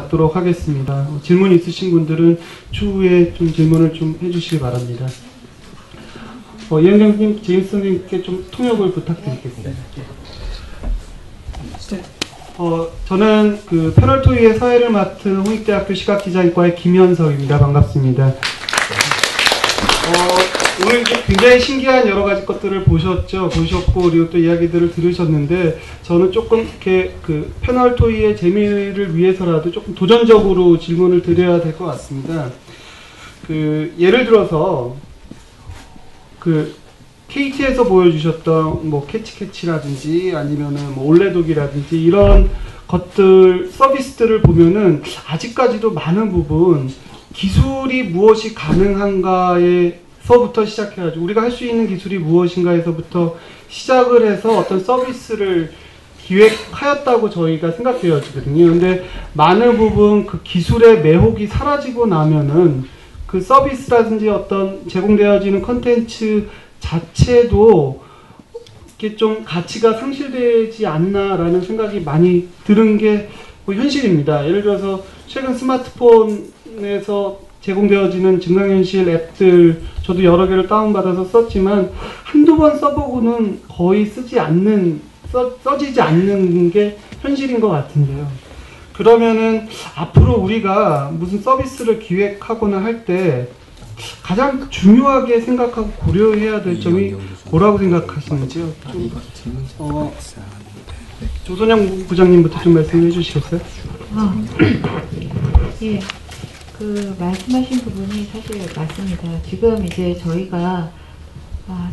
갖도록 하겠습니다. 질문 있으신 분들은 추후에 좀 질문을 좀 해주시기 바랍니다. 이현경 선생님, 제임스 선생님께 좀 통역을 부탁드리겠습니다. 저는 그 패널토이의 사회를 맡은 홍익대학교 시각디자인과의 김현석입니다. 반갑습니다. 오늘 굉장히 신기한 여러 가지 것들을 보셨고, 그리고 또 이야기들을 들으셨는데, 저는 조금 이렇게 그 패널토이의 재미를 위해서라도 조금 도전적으로 질문을 드려야 될 것 같습니다. 예를 들어서, KT에서 보여주셨던 뭐 캐치라든지 아니면은 뭐 올레독이라든지 이런 것들, 서비스들을 보면은 아직까지도 많은 부분 기술이 무엇이 가능한가에서부터 시작해가지고 우리가 할 수 있는 기술이 무엇인가에서부터 시작을 해서 어떤 서비스를 기획하였다고 저희가 생각되어지거든요. 근데 많은 부분 그 기술의 매혹이 사라지고 나면은 그 서비스라든지 어떤 제공되어지는 컨텐츠 자체도 이렇게 좀 가치가 상실되지 않나라는 생각이 많이 드는 게 뭐 현실입니다. 예를 들어서 최근 스마트폰에서 제공되어지는 증강현실 앱들 저도 여러 개를 다운받아서 썼지만 한두 번 써보고는 거의 써지지 않는 게 현실인 것 같은데요. 그러면은 앞으로 우리가 무슨 서비스를 기획하거나 할 때 가장 중요하게 생각하고 고려해야 될 점이 뭐라고 생각하시는지요? 조선영 부장님부터 좀 말씀해 주시겠어요? 예, 말씀하신 부분이 사실 맞습니다. 지금 이제 저희가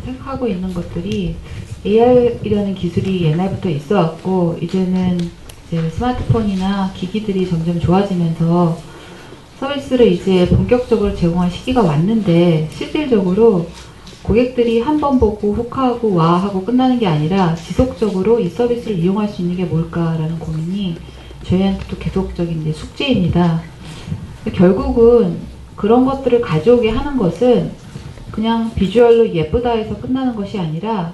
생각하고 있는 것들이 AR이라는 기술이 옛날부터 있어 왔고, 이제는 이제 스마트폰이나 기기들이 점점 좋아지면서 서비스를 이제 본격적으로 제공할 시기가 왔는데, 실질적으로 고객들이 한 번 보고 혹하고 와 하고 끝나는 게 아니라 지속적으로 이 서비스를 이용할 수 있는 게 뭘까라는 고민이 저희한테도 계속적인 이제 숙제입니다. 결국은 그런 것들을 가져오게 하는 것은 그냥 비주얼로 예쁘다 해서 끝나는 것이 아니라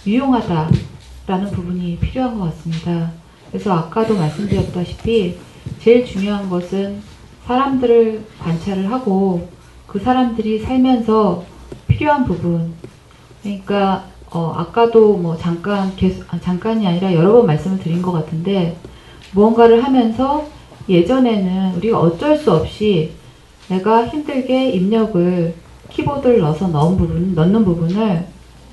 유용하다라는 부분이 필요한 것 같습니다. 그래서 아까도 말씀드렸다시피 제일 중요한 것은 사람들을 관찰을 하고 그 사람들이 살면서 필요한 부분, 그러니까 아까도 뭐 잠깐이 아니라 여러 번 말씀을 드린 것 같은데, 무언가를 하면서 예전에는 우리가 어쩔 수 없이 내가 힘들게 입력을 키보드를 넣어서 넣는 부분을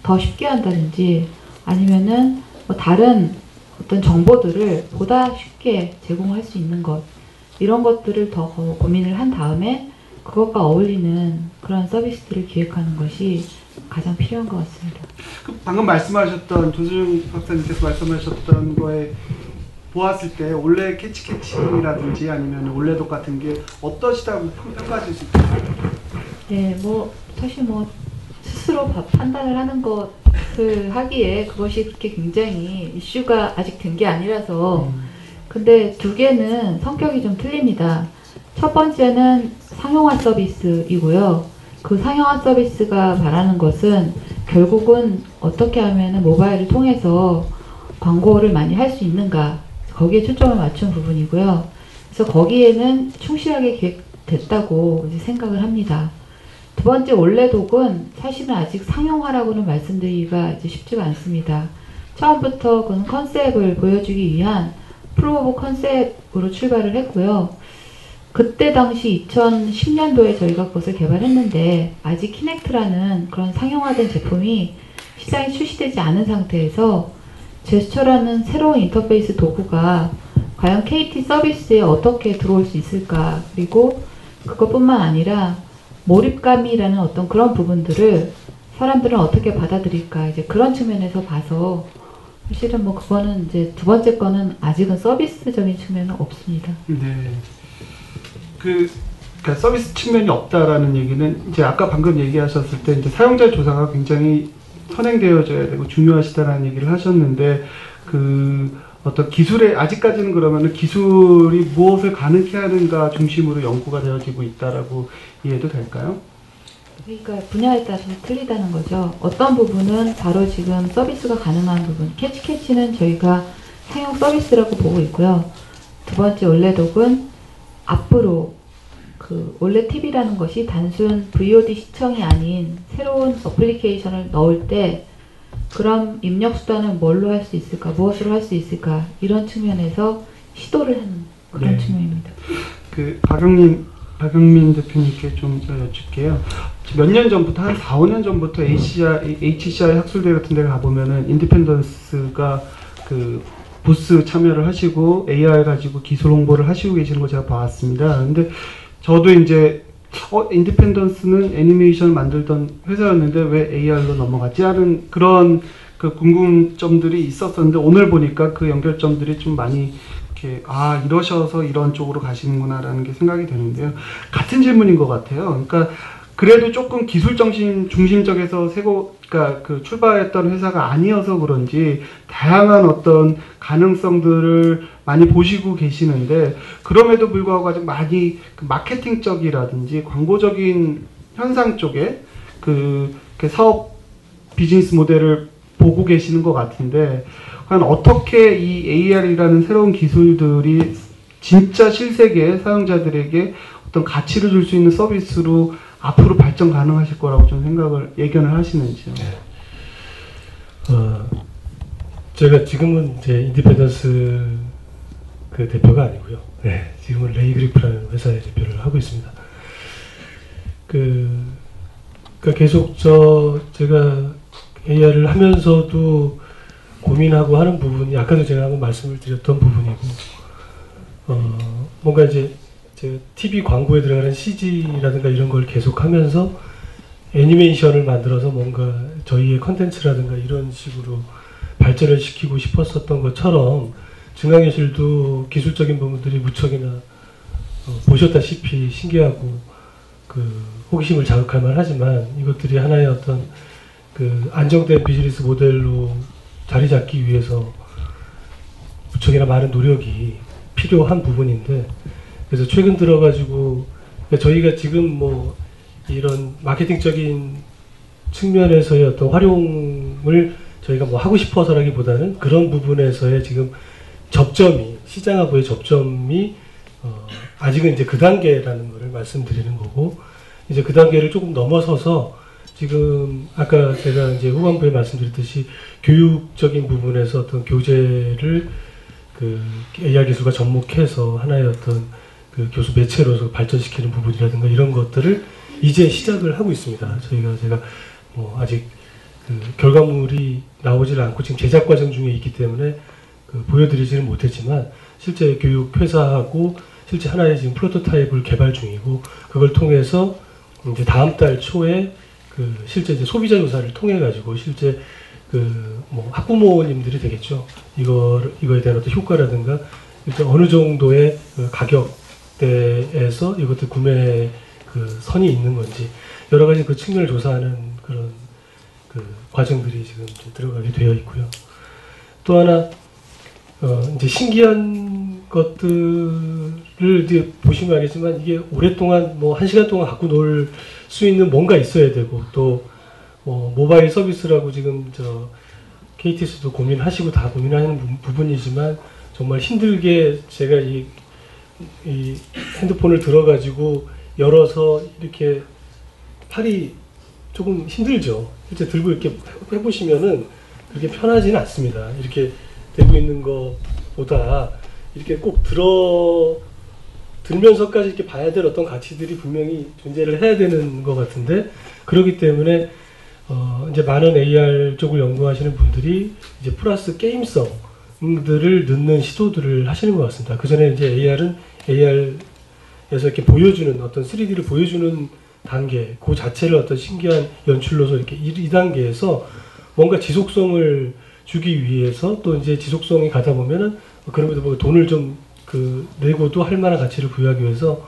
더 쉽게 한다든지, 아니면은 뭐 다른 어떤 정보들을 보다 쉽게 제공할 수 있는 것, 이런 것들을 더 고민을 한 다음에 그것과 어울리는 그런 서비스들을 기획하는 것이 가장 필요한 것 같습니다. 방금 말씀하셨던 조수영 박사님께서 말씀하셨던 거에 보았을 때 올레 캐치라든지 아니면 올레독 같은 게 어떠시다고 평가하실 수 있을까요? 네, 사실 스스로 판단을 하는 것을 하기에 그것이 그렇게 굉장히 이슈가 아직 된 게 아니라서. 근데 두 개는 성격이 좀 틀립니다. 첫 번째는 상용화 서비스이고요. 그 상용화 서비스가 말하는 것은 결국은 어떻게 하면 모바일을 통해서 광고를 많이 할 수 있는가, 거기에 초점을 맞춘 부분이고요. 그래서 거기에는 충실하게 기획됐다고 이제 생각을 합니다. 두 번째 올레독은 사실은 아직 상용화라고는 말씀드리기가 이제 쉽지가 않습니다. 처음부터 그런 컨셉을 보여주기 위한 프루브 오브 컨셉으로 출발을 했고요. 그때 당시 2010년도에 저희가 그것을 개발했는데 아직 키넥트라는 그런 상용화된 제품이 시장에 출시되지 않은 상태에서 제스처라는 새로운 인터페이스 도구가 과연 KT 서비스에 어떻게 들어올 수 있을까, 그리고 그것뿐만 아니라 몰입감이라는 어떤 그런 부분들을 사람들은 어떻게 받아들일까, 이제 그런 측면에서 봐서 사실은 그거는 이제 두 번째 거는 아직은 서비스적인 측면은 없습니다. 네. 그러니까 서비스 측면이 없다라는 얘기는 이제 아까 방금 얘기하셨을 때 이제 사용자 조사가 굉장히 선행되어져야 되고 중요하시다라는 얘기를 하셨는데, 어떤 기술에 아직까지는 그러면은 기술이 무엇을 가능케 하는가 중심으로 연구가 되어지고 있다라고 이해도 될까요? 그러니까 분야에 따라서 틀리다는 거죠. 어떤 부분은 바로 지금 서비스가 가능한 부분, 캐치는 저희가 상용 서비스라고 보고 있고요. 두 번째 올레독은 앞으로 원래 TV라는 것이 단순 VOD 시청이 아닌 새로운 어플리케이션을 넣을 때 그럼 입력 수단은 뭘로 할 수 있을까, 무엇으로 할 수 있을까 이런 측면에서 시도를 하는 그런 네. 측면입니다. 박영민 대표님께 좀 여쭙게요. 몇 년 전부터 한 4, 5년 전부터 HCI 학술대회 같은 데 가보면은 인디펜던스가 부스 참여를 하시고 AR 가지고 기술 홍보를 하시고 계시는 거 제가 봐왔습니다. 근데 저도 이제 인디펜던스는 애니메이션을 만들던 회사였는데 왜 AR로 넘어갔지 하는 그런 궁금점들이 있었었는데 오늘 보니까 그 연결점들이 좀 많이 이렇게 이러셔서 이런 쪽으로 가시는구나라는 게 생각이 되는데요. 같은 질문인 것 같아요. 그러니까 그래도 조금 기술 정신 중심적에서 출발했던 회사가 아니어서 그런지 다양한 어떤 가능성들을 많이 보시고 계시는데 그럼에도 불구하고 아직 많이 마케팅적이라든지 광고적인 현상 쪽에 사업 비즈니스 모델을 보고 계시는 것 같은데 과연 어떻게 이 AR이라는 새로운 기술들이 진짜 실세계 사용자들에게 어떤 가치를 줄 수 있는 서비스로 앞으로 발전 가능하실 거라고 좀 예견을 하시는지요? 제가 지금은 이제 인디펜던스 대표가 아니고요. 네, 지금은 레이그리프라는 회사의 대표를 하고 있습니다. 계속 제가 AR을 하면서도 고민하고 하는 부분이 아까도 제가 한번 말씀을 드렸던 부분이고, 뭔가 이제 제가 TV 광고에 들어가는 CG라든가 이런 걸 계속 하면서 애니메이션을 만들어서 뭔가 저희의 컨텐츠라든가 이런 식으로 발전을 시키고 싶었었던 것처럼 증강현실도 기술적인 부분들이 무척이나 보셨다시피 신기하고 호기심을 자극할 만하지만 이것들이 하나의 어떤 안정된 비즈니스 모델로 자리 잡기 위해서 무척이나 많은 노력이 필요한 부분인데, 그래서 최근 들어가지고 저희가 지금 이런 마케팅적인 측면에서의 어떤 활용을 저희가 하고 싶어서라기보다는 그런 부분에서의 지금 시장하고의 접점이 아직은 이제 그 단계라는 것을 말씀드리는 거고, 이제 그 단계를 조금 넘어서서 지금 아까 제가 이제 후반부에 말씀드렸듯이 교육적인 부분에서 어떤 교재를 AR 기술과 접목해서 하나의 어떤 교수 매체로서 발전시키는 부분이라든가 이런 것들을 이제 시작을 하고 있습니다. 제가 아직 결과물이 나오질 않고 지금 제작 과정 중에 있기 때문에 보여드리지는 못했지만 실제 교육 회사하고 실제 하나의 지금 프로토타입을 개발 중이고, 그걸 통해서 이제 다음 달 초에 실제 이제 소비자 조사를 통해 가지고 실제 학부모님들이 되겠죠. 이거에 대한 어떤 효과라든가 일단 어느 정도의 가격대에서 이것들 구매 선이 있는 건지 여러 가지 측면을 조사하는 그런 과정들이 지금 좀 들어가게 되어 있고요. 또 하나 이제 신기한 것들을 이제 보시면 알겠지만 이게 오랫동안 1시간 동안 갖고 놀 수 있는 뭔가 있어야 되고, 또 모바일 서비스라고 지금 KTS도 고민하시고 다 고민하는 부분이지만 정말 힘들게 제가 이 핸드폰을 들어가지고 열어서 이렇게 팔이 조금 힘들죠. 실제 들고 이렇게 해보시면은 그렇게 편하지는 않습니다. 이렇게 되고 있는 것보다 이렇게 꼭 들면서까지 이렇게 봐야 될 어떤 가치들이 분명히 존재를 해야 되는 것 같은데, 그렇기 때문에 이제 많은 AR 쪽을 연구하시는 분들이 이제 플러스 게임성들을 넣는 시도들을 하시는 것 같습니다. 그 전에 이제 AR에서 이렇게 보여주는 어떤 3D를 보여주는 단계, 그 자체를 어떤 신기한 연출로서 이렇게 이 단계에서 뭔가 지속성을 주기 위해서, 또 이제 지속성이 가다 보면은 그럼에도 불구하고 돈을 좀 내고도 할 만한 가치를 부여하기 위해서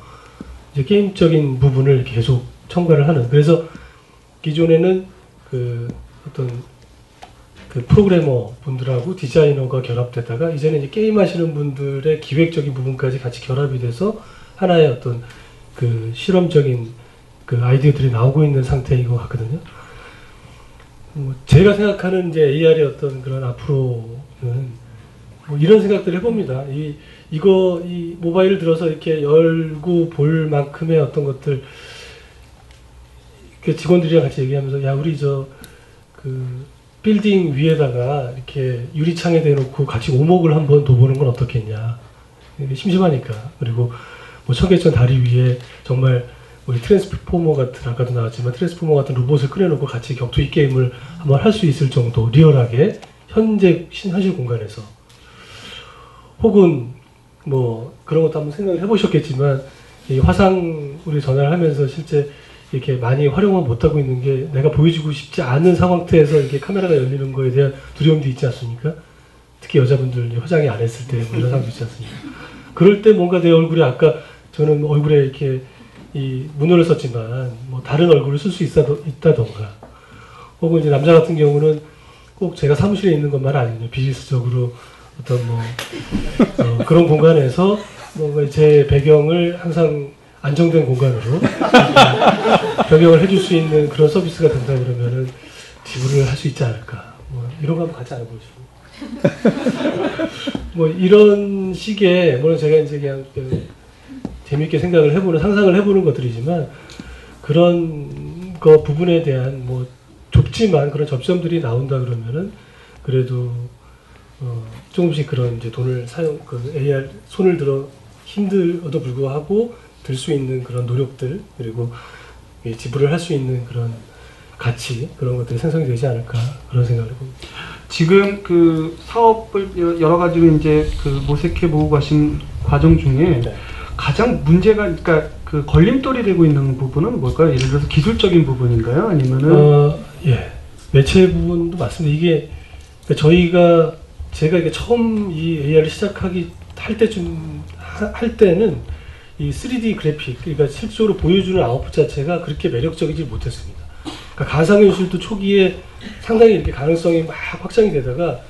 이제 게임적인 부분을 계속 첨가를 하는. 그래서 기존에는 어떤 프로그래머 분들하고 디자이너가 결합되다가 이제는 이제 게임 하시는 분들의 기획적인 부분까지 같이 결합이 돼서 하나의 어떤 실험적인 아이디어들이 나오고 있는 상태인 것 같거든요. 제가 생각하는 이제 AR의 어떤 그런 앞으로는 뭐 이런 생각들을 해봅니다. 이 모바일을 들어서 이렇게 열고 볼 만큼의 어떤 것들, 그 직원들이랑 같이 얘기하면서, 야, 우리 빌딩 위에다가 이렇게 유리창에 대놓고 같이 오목을 한번 둬보는 건 어떻겠냐. 심심하니까. 그리고 뭐 청계천 다리 위에 정말 우리 트랜스포머 같은, 아까도 나왔지만 트랜스포머 같은 로봇을 끓여놓고 같이 격투기 게임을 한번 할 수 있을 정도 리얼하게 현실 공간에서, 혹은 뭐 그런 것도 한번 생각을 해보셨겠지만 이 화상 우리 전화를 하면서 실제 이렇게 많이 활용을 못하고 있는 게, 내가 보여주고 싶지 않은 상황태에서 이렇게 카메라가 열리는 거에 대한 두려움도 있지 않습니까? 특히 여자분들 화장이 안 했을 때 뭐 이런 상황도 있지 않습니까? 그럴 때 뭔가 내 얼굴에, 아까 저는 얼굴에 이렇게 이 문어를 썼지만 뭐 다른 얼굴을 쓸 수 있다던가, 혹은 이제 남자 같은 경우는 꼭 제가 사무실에 있는 것만 아니거든요. 비즈니스적으로 어떤 그런 공간에서 뭔가 제 배경을 항상 안정된 공간으로 변경을 해줄 수 있는 그런 서비스가 된다 그러면은 지불을 할 수 있지 않을까. 뭐 이런 거 한번 같이 알아보시고. 뭐 이런 식의, 물론 제가 이제 그냥 재미있게 생각을 해보는, 상상을 해보는 것들이지만, 그런 거 부분에 대한 뭐 좁지만 그런 접점들이 나온다 그러면은 그래도 조금씩 그런 이제 돈을 AR 손을 들어 힘들어도 불구하고 들 수 있는 그런 노력들, 그리고 지불을 할 수 있는 그런 가치, 그런 것들이 생성이 되지 않을까, 그런 생각을 해봅니다. 지금 그 사업을 여러 가지로 이제 모색해 보고 가신 과정 중에 네. 가장 문제가, 그러니까 그 걸림돌이 되고 있는 부분은 뭘까요? 예를 들어서 기술적인 부분인가요? 아니면은 예, 매체 부분도 맞습니다. 이게 제가 이게 처음 이 AR을 할 때는 이 3D 그래픽, 그러니까 실제로 보여주는 아웃풋 자체가 그렇게 매력적이지 못했습니다. 그러니까 가상현실도 초기에 상당히 이렇게 가능성이 막 확장이 되다가,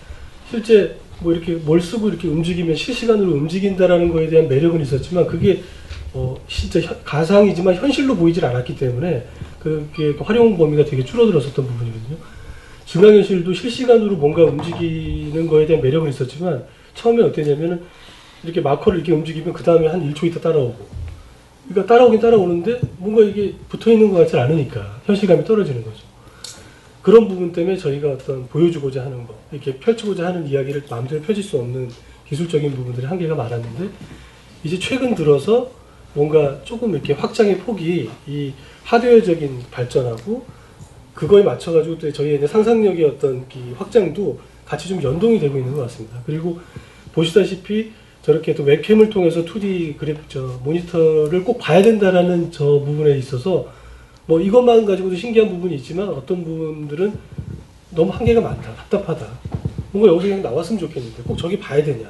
실제 뭐 이렇게 뭘 쓰고 이렇게 움직이면 실시간으로 움직인다라는 거에 대한 매력은 있었지만, 그게 진짜 가상이지만 현실로 보이질 않았기 때문에 그게 활용 범위가 되게 줄어들었었던 부분이거든요. 증강현실도 실시간으로 뭔가 움직이는 거에 대한 매력은 있었지만, 처음에 어땠냐면은 이렇게 마커를 이렇게 움직이면 그 다음에 한 1초 있다 따라오고, 그러니까 따라오긴 따라오는데 뭔가 이게 붙어 있는 것 같지 않으니까 현실감이 떨어지는 거죠. 그런 부분 때문에 저희가 어떤 보여주고자 하는 거, 이렇게 펼치고자 하는 이야기를 마음대로 펼칠 수 없는 기술적인 부분들이 한계가 많았는데, 이제 최근 들어서 뭔가 조금 이렇게 확장의 폭이 이 하드웨어적인 발전하고 그거에 맞춰가지고 또 저희의 상상력의 어떤 이 확장도 같이 좀 연동이 되고 있는 것 같습니다. 그리고 보시다시피 저렇게 또 웹캠을 통해서 2D 모니터를 꼭 봐야 된다라는 저 부분에 있어서 뭐 이것만 가지고도 신기한 부분이 있지만, 어떤 부분들은 너무 한계가 많다, 답답하다, 뭔가 여기서 그냥 나왔으면 좋겠는데 꼭 저기 봐야 되냐,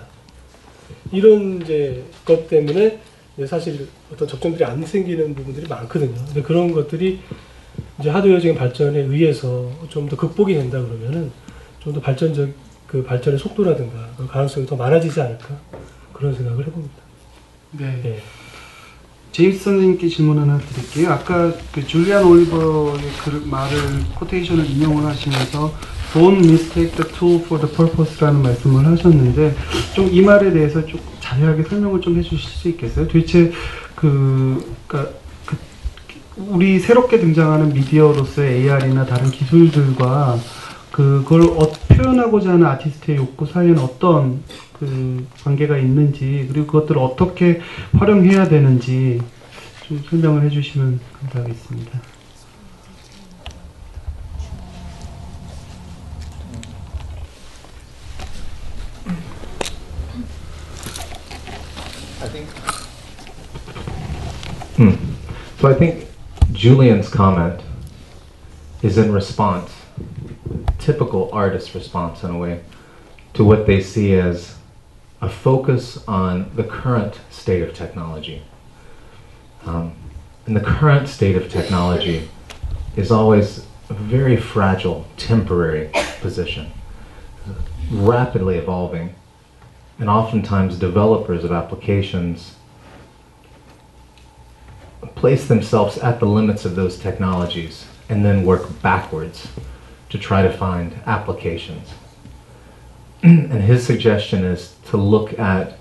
이런 이제 것 때문에 이제 사실 어떤 접점들이 안 생기는 부분들이 많거든요. 근데 그런 것들이 이제 하드웨어적인 발전에 의해서 좀 더 극복이 된다 그러면은 좀 더 발전의 속도라든가 가능성이 더 많아지지 않을까, 그런 생각을 해봅니다. 네. 네. 제임스 선생님께 질문 하나 드릴게요. 아까 그 줄리안 올리버의 말을, 코테이션을 인용을 하시면서 Don't mistake the tool for the purpose라는 말씀을 하셨는데, 좀 이 말에 대해서 좀 자세하게 설명을 좀 해주실 수 있겠어요? 도대체 우리 새롭게 등장하는 미디어로서의 AR이나 다른 기술들과 그걸 표현하고자 하는 아티스트의 욕구 사이에는 어떤 관계가 있는지, 그리고 그것들을 어떻게 활용해야 되는지 좀 설명을 해주시면 감사하겠습니다. So I think Julian's comment is in response, typical artist response in a way, to what they see as a focus on the current state of technology. And the current state of technology is always a very fragile, temporary position, rapidly evolving, and oftentimes developers of applications place themselves at the limits of those technologies and then work backwards to try to find applications. And his suggestion is to look at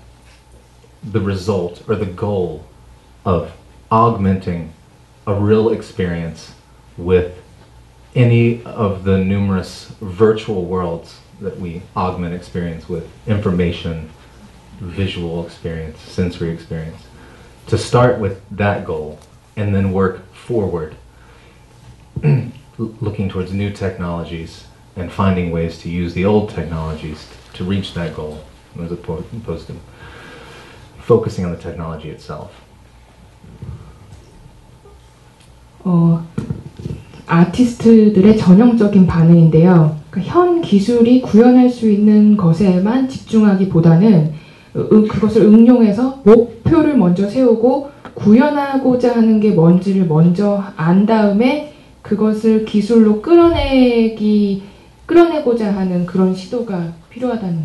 the result or the goal of augmenting a real experience with any of the numerous virtual worlds that we augment experience with: information, visual experience, sensory experience. To start with that goal and then work forward, looking towards new technologies and finding ways to use the old technologies to reach that goal, as opposed to focusing on the technology itself. 아티스트들의 전형적인 반응인데요. 그러니까 현 기술이 구현할 수 있는 것에만 집중하기보다는 그것을 응용해서 목표를 먼저 세우고 구현하고자 하는 게 뭔지를 먼저 안 다음에 그것을 기술로 끌어내고자 하는 그런 시도가 필요하다는.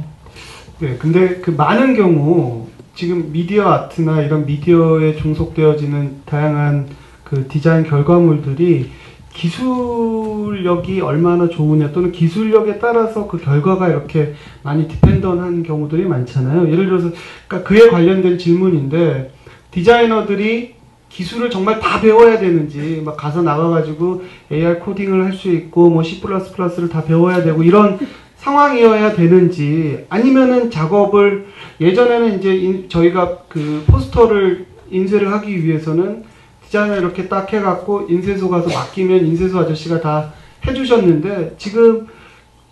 네, 근데 그 많은 경우 지금 미디어 아트나 이런 미디어에 종속되어지는 다양한 그 디자인 결과물들이 기술력이 얼마나 좋으냐 또는 기술력에 따라서 그 결과가 이렇게 많이 디펜던한 경우들이 많잖아요. 예를 들어서 그러니까 그에 관련된 질문인데, 디자이너들이 기술을 정말 다 배워야 되는지, 막 가서 나가가지고 AR 코딩을 할 수 있고 뭐 C++를 다 배워야 되고 이런 상황이어야 되는지, 아니면은 작업을 예전에는 이제 저희가 그 포스터를 인쇄를 하기 위해서는 디자인을 이렇게 딱 해갖고 인쇄소 가서 맡기면 인쇄소 아저씨가 다 해주셨는데, 지금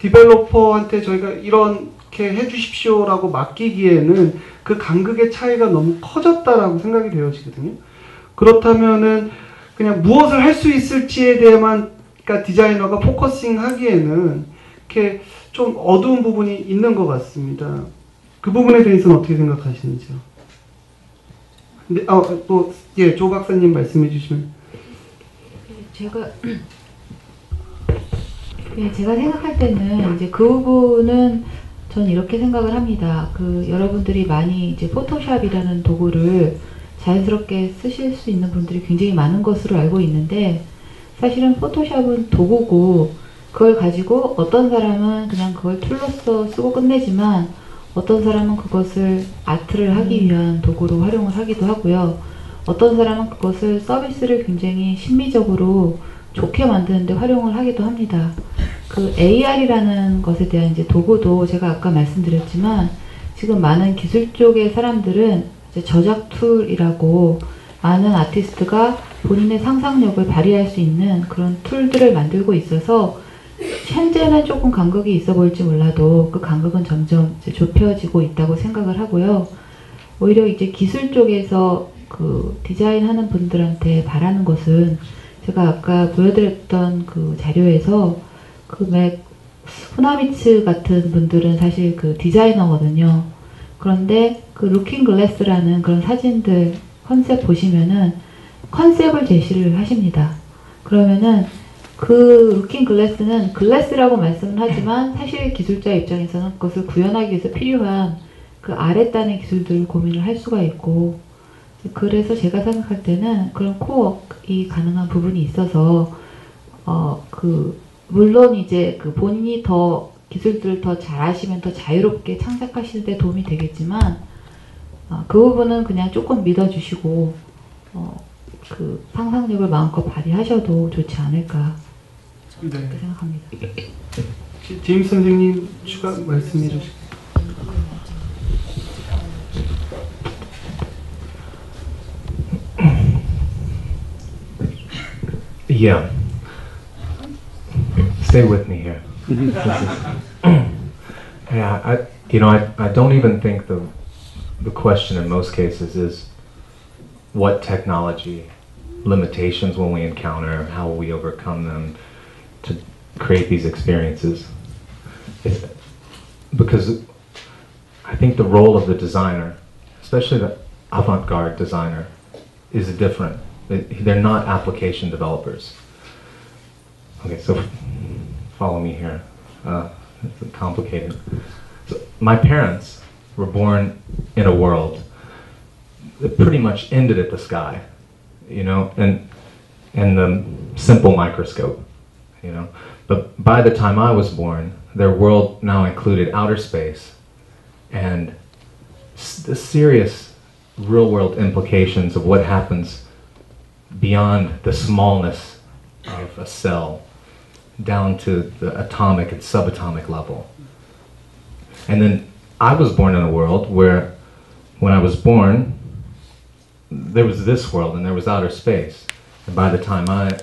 디벨로퍼한테 저희가 이렇게 해주십시오라고 맡기기에는 그 간극의 차이가 너무 커졌다라고 생각이 되어지거든요. 그렇다면은 그냥 무엇을 할 수 있을지에 대해만 그러니까 디자이너가 포커싱 하기에는 이렇게 좀 어두운 부분이 있는 것 같습니다. 그 부분에 대해서는 어떻게 생각하시는지요? 근데 예, 조 박사님 말씀해 주시면. 제가 생각할 때는 이제 그 부분은 전 이렇게 생각을 합니다. 그 여러분들이 많이 이제 포토샵이라는 도구를 자연스럽게 쓰실 수 있는 분들이 굉장히 많은 것으로 알고 있는데, 사실은 포토샵은 도구고 그걸 가지고 어떤 사람은 그냥 그걸 툴로서 쓰고 끝내지만 어떤 사람은 그것을 아트를 하기 위한 도구로 활용을 하기도 하고요. 어떤 사람은 그것을 서비스를 굉장히 심미적으로 좋게 만드는데 활용을 하기도 합니다. 그 AR이라는 것에 대한 이제 도구도 제가 아까 말씀드렸지만, 지금 많은 기술 쪽의 사람들은 이제 저작 툴이라고 많은 아티스트가 본인의 상상력을 발휘할 수 있는 그런 툴들을 만들고 있어서, 현재는 조금 간극이 있어 보일지 몰라도 그 간극은 점점 이제 좁혀지고 있다고 생각을 하고요. 오히려 이제 기술 쪽에서 그 디자인하는 분들한테 바라는 것은, 제가 아까 보여드렸던 그 자료에서 그 맥 후나미츠 같은 분들은 사실 그 디자이너거든요. 그런데 그 루킹 글래스라는 그런 사진들 컨셉 보시면은 컨셉을 제시를 하십니다. 그러면은 그 루킹 글래스는 글래스라고 말씀은 하지만 사실 기술자 입장에서는 그것을 구현하기 위해서 필요한 그 아랫단의 기술들을 고민을 할 수가 있고, 그래서 제가 생각할 때는 그런 코워크이 가능한 부분이 있어서 물론 이제 그 본인이 더 기술들을 더 잘하시면 더 자유롭게 창작하시는 데 도움이 되겠지만, 그 부분은 그냥 조금 믿어주시고 그 상상력을 마음껏 발휘하셔도 좋지 않을까 그렇게 생각합니다. 제임스 선생님 추가 말씀해 주시죠. Yeah. Stay with me here. Yeah, I don't even think the question in most cases is what technology limitations will we encounter, how will we overcome them to create these experiences. Because I think the role of the designer, especially the avant-garde designer, is different. They're not application developers. Okay, so follow me here. It's complicated. So my parents were born in a world that pretty much ended at the sky, and the simple microscope, But by the time I was born, their world now included outer space and the serious real-world implications of what happens beyond the smallness of a cell down to the atomic and subatomic level. And then I was born in a world where, when I was born, there was this world and there was outer space. And by the time I,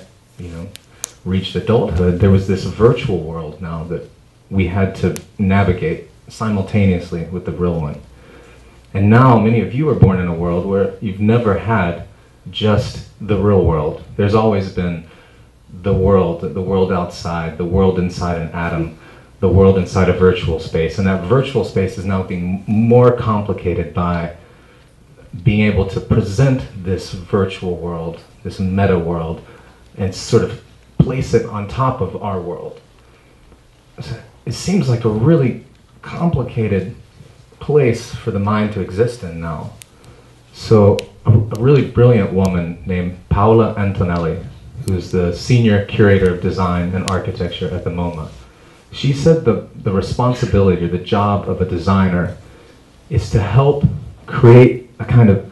reached adulthood, there was this virtual world now that we had to navigate simultaneously with the real one. And now many of you are born in a world where you've never had just the real world. There's always been the world outside, the world inside an atom, the world inside a virtual space. And that virtual space is now being more complicated by being able to present this virtual world, this meta world, and sort of place it on top of our world. It seems like a really complicated place for the mind to exist in now. So a really brilliant woman named Paola Antonelli, who's the senior curator of design and architecture at the MoMA, she said the responsibility or the job of a designer is to help create a kind of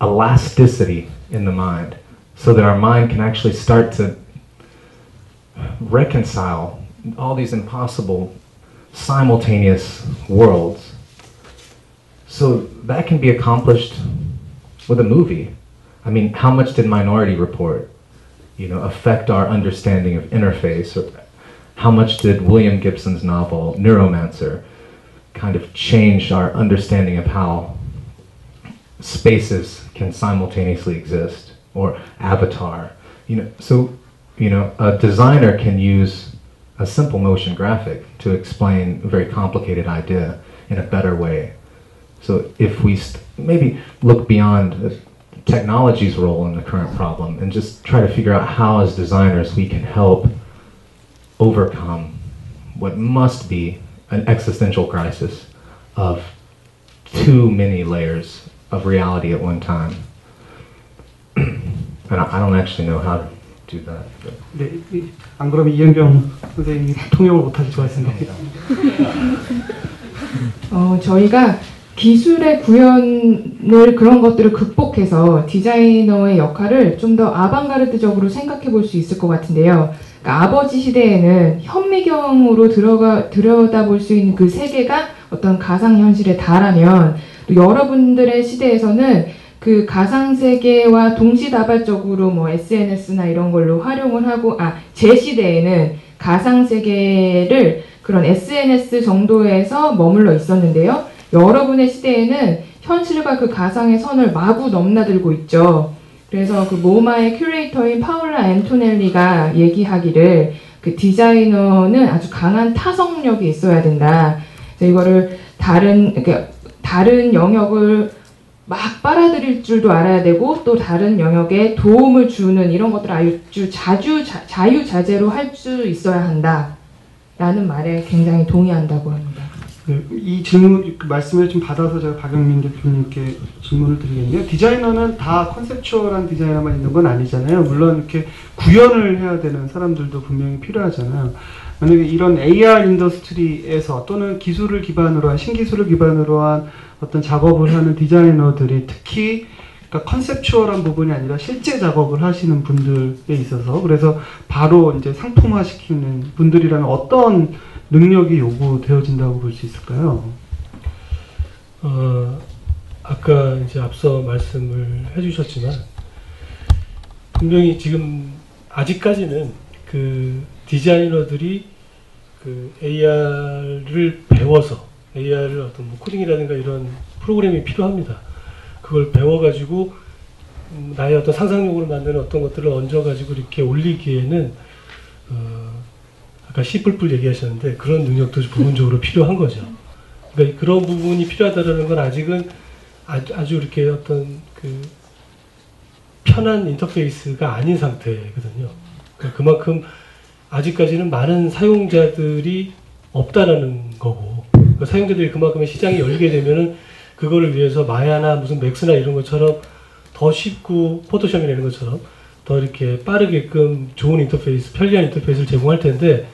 elasticity in the mind so that our mind can actually start to reconcile all these impossible simultaneous worlds. So that can be accomplished with a movie. I mean, how much did Minority Report, affect our understanding of interface? Or how much did William Gibson's novel Neuromancer kind of change our understanding of how spaces can simultaneously exist? Or Avatar, a designer can use a simple motion graphic to explain a very complicated idea in a better way. So if we maybe look beyond technology's role in the current problem and just try to figure out how, as designers, we can help overcome what must be an existential crisis of too many layers of reality at one time. And I don't actually know how to do that. But. 네, 안 그러면 이현경 선생님이 통역을 못하실 것 같습니다. 저희가 기술의 구현을 그런 것들을 극복해서 디자이너의 역할을 좀 더 아방가르드적으로 생각해 볼 수 있을 것 같은데요. 그러니까 아버지 시대에는 현미경으로 들여다볼 수 있는 그 세계가 어떤 가상현실에 달하면 또 여러분들의 시대에서는 그 가상세계와 동시다발적으로 뭐 SNS나 이런 걸로 활용을 하고, 제 시대에는 가상세계를 그런 SNS 정도에서 머물러 있었는데요. 여러분의 시대에는 현실과 그 가상의 선을 마구 넘나들고 있죠. 그래서 그 모마의 큐레이터인 파울라 앤토넬리가 얘기하기를 그 디자이너는 아주 강한 타성력이 있어야 된다. 그래서 이거를 다른 영역을 막 빨아들일 줄도 알아야 되고 또 다른 영역에 도움을 주는 이런 것들을 아주 자유자재로 할 수 있어야 한다 라는 말에 굉장히 동의한다고 합니다. 네, 이 질문, 말씀을 좀 받아서 제가 박영민 대표님께 질문을 드리겠네요. 디자이너는 다 컨셉추얼한 디자이너만 있는 건 아니잖아요. 물론 이렇게 구현을 해야 되는 사람들도 분명히 필요하잖아요. 만약에 이런 AR 인더스트리에서 또는 기술을 기반으로 한, 신기술을 기반으로 한 어떤 작업을 하는 디자이너들이 특히 그러니까 컨셉추얼한 부분이 아니라 실제 작업을 하시는 분들에 있어서 그래서 바로 이제 상품화시키는 분들이라면 어떤 능력이 요구되어진다고 볼 수 있을까요? 아까 이제 앞서 말씀을 해주셨지만 분명히 지금 아직까지는 그 디자이너들이 그 AR을 배워서 AR을 어떤 뭐 코딩이라든가 이런 프로그램이 필요합니다. 그걸 배워가지고 나의 어떤 상상력으로 만드는 어떤 것들을 얹어가지고 이렇게 올리기에는 아까 C++ 얘기하셨는데 그런 능력도 부분적으로 필요한 거죠. 그러니까 그런 부분이 필요하다는 건 아직은 아주 이렇게 어떤 그 편한 인터페이스가 아닌 상태거든요. 그러니까 그만큼 아직까지는 많은 사용자들이 없다라는 거고, 그러니까 사용자들이 그만큼의 시장이 열리게 되면은 그거를 위해서 마야나 무슨 맥스나 이런 것처럼 더 쉽고 포토샵이나 이런 것처럼 더 이렇게 빠르게끔 좋은 인터페이스, 편리한 인터페이스를 제공할 텐데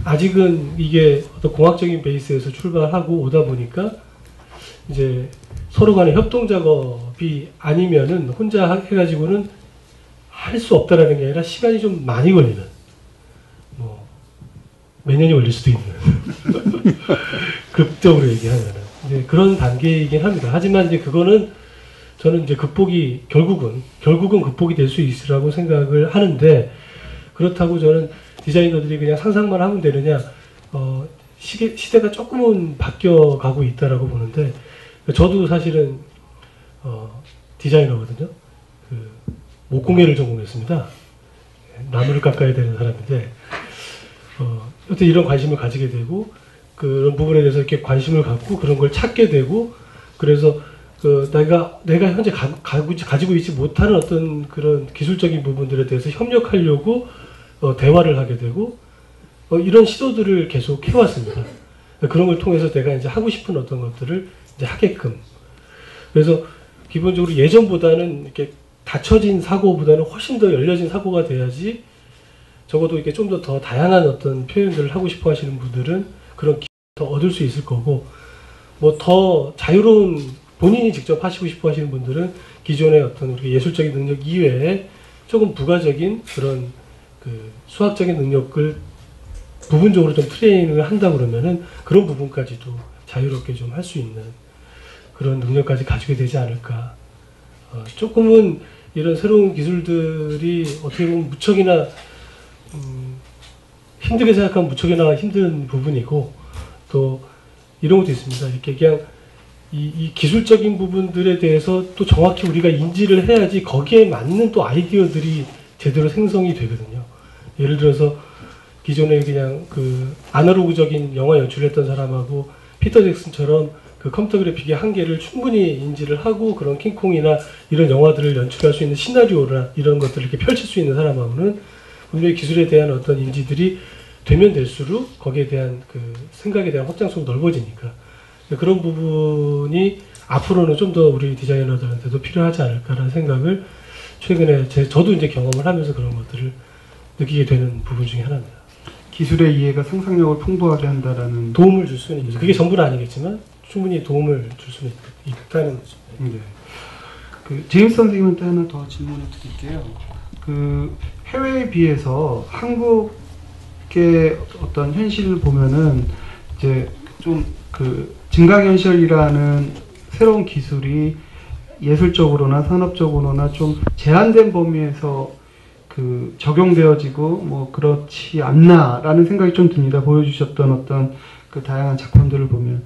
아직은 이게 어떤 공학적인 베이스에서 출발하고 오다 보니까 이제 서로 간의 협동 작업이 아니면은 혼자 해가지고는 할 수 없다라는 게 아니라 시간이 좀 많이 걸리는, 뭐 몇 년이 걸릴 수도 있는 극적으로 얘기하면은 이제 그런 단계이긴 합니다. 하지만 이제 그거는 저는 이제 결국은 극복이 될 수 있으라고 생각을 하는데, 그렇다고 저는 디자이너들이 그냥 상상만 하면 되느냐, 시대가 조금은 바뀌어가고 있다라고 보는데, 저도 사실은 디자이너거든요. 목공예를 전공했습니다. 나무를 깎아야 되는 사람인데, 여튼 이런 관심을 가지게 되고, 그런 부분에 대해서 이렇게 관심을 갖고 그런 걸 찾게 되고, 그래서 내가 현재 가지고 있지 못하는 어떤 그런 기술적인 부분들에 대해서 협력하려고 대화를 하게 되고, 이런 시도들을 계속 해왔습니다. 그런 걸 통해서 내가 이제 하고 싶은 어떤 것들을 이제 하게끔. 그래서 기본적으로 예전보다는 이렇게 닫혀진 사고보다는 훨씬 더 열려진 사고가 돼야지, 적어도 이렇게 좀 더 다양한 어떤 표현들을 하고 싶어 하시는 분들은 그런 기회를 더 얻을 수 있을 거고, 뭐 더 자유로운 본인이 직접 하시고 싶어 하시는 분들은 기존의 어떤 우리 예술적인 능력 이외에 조금 부가적인 그런 수학적인 능력을 부분적으로 좀 트레이닝을 한다 그러면은 그런 부분까지도 자유롭게 좀 할 수 있는 그런 능력까지 가지게 되지 않을까. 조금은 이런 새로운 기술들이 어떻게 보면 무척이나 힘들게 생각하면 무척이나 힘든 부분이고, 또 이런 것도 있습니다. 이렇게 그냥 이 기술적인 부분들에 대해서 또 정확히 우리가 인지를 해야지 거기에 맞는 또 아이디어들이 제대로 생성이 되거든요. 예를 들어서 기존에 그냥 아날로그적인 영화 연출을 했던 사람하고 피터 잭슨처럼 컴퓨터 그래픽의 한계를 충분히 인지를 하고 그런 킹콩이나 이런 영화들을 연출할 수 있는 시나리오나 이런 것들을 이렇게 펼칠 수 있는 사람하고는 분명히 기술에 대한 어떤 인지들이 되면 될수록 거기에 대한 생각에 대한 확장성이 넓어지니까, 그런 부분이 앞으로는 좀 더 우리 디자이너들한테도 필요하지 않을까라는 생각을 최근에 저도 이제 경험을 하면서 그런 것들을 느끼게 되는 부분 중에 하나입니다. 기술의 이해가 상상력을 풍부하게 한다라는 도움을 줄 수는 있죠. 그게 전부는 아니겠지만 충분히 도움을 줄 수는 있다는 거죠. 네. 제임스 선생님한테 하나 더 질문을 드릴게요. 해외에 비해서 한국의 어떤 현실을 보면은 이제 좀 증강현실이라는 새로운 기술이 예술적으로나 산업적으로나 좀 제한된 범위에서 적용되어지고 뭐 그렇지 않나라는 생각이 좀 듭니다. 보여주셨던 어떤 다양한 작품들을 보면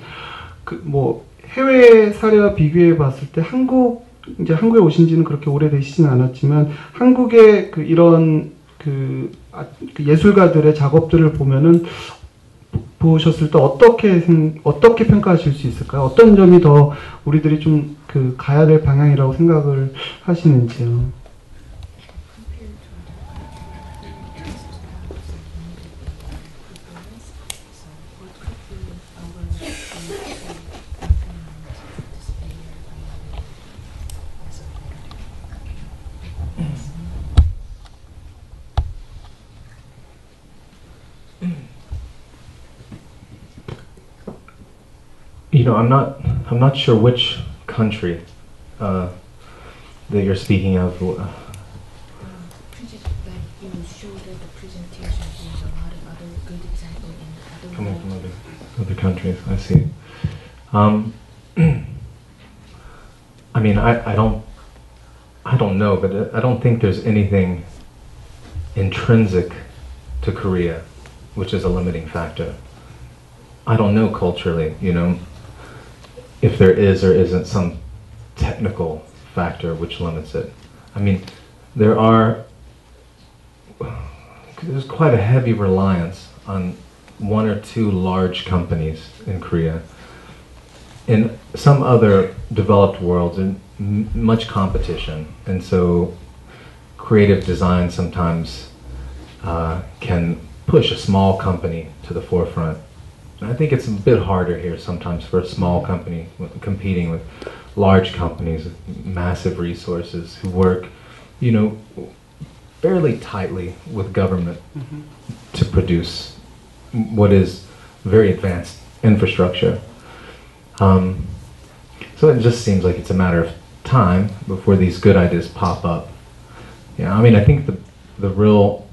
뭐 해외 사례와 비교해 봤을 때 이제 한국에 오신 지는 그렇게 오래되시지는 않았지만 한국의 이런 예술가들의 작업들을 보셨을 때 어떻게 평가하실 수 있을까요? 어떤 점이 더 우리들이 좀 가야 될 방향이라고 생각을 하시는지요? I'm not sure which country that you're speaking of. Like you showed the presentation, there's a lot of other good examples in other Coming from other countries, I see. I mean, I don't know, but I don't think there's anything intrinsic to Korea which is a limiting factor. I don't know culturally, if there is or isn't some technical factor which limits it. I mean, there's quite a heavy reliance on one or two large companies in Korea. In some other developed worlds, there's much competition, and so creative design sometimes can push a small company to the forefront. And I think it's a bit harder here sometimes for a small company competing with large companies with massive resources who work, fairly tightly with government to produce what is very advanced infrastructure. So it just seems like it's a matter of time before these good ideas pop up. Yeah, I mean, I think the real,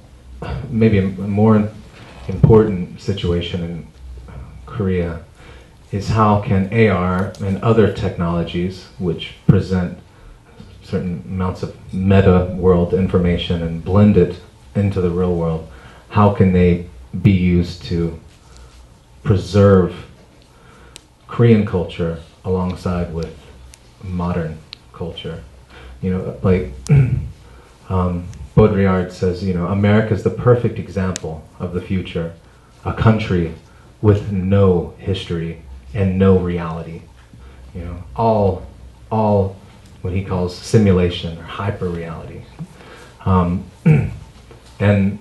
maybe a more important situation in Korea is how can AR and other technologies which present certain amounts of meta world information and blend it into the real world, how can they be used to preserve Korean culture alongside with modern culture? You know, like Baudrillard says, you know, America is the perfect example of the future, a country with no history and no reality. You know, all what he calls simulation or hyper reality. And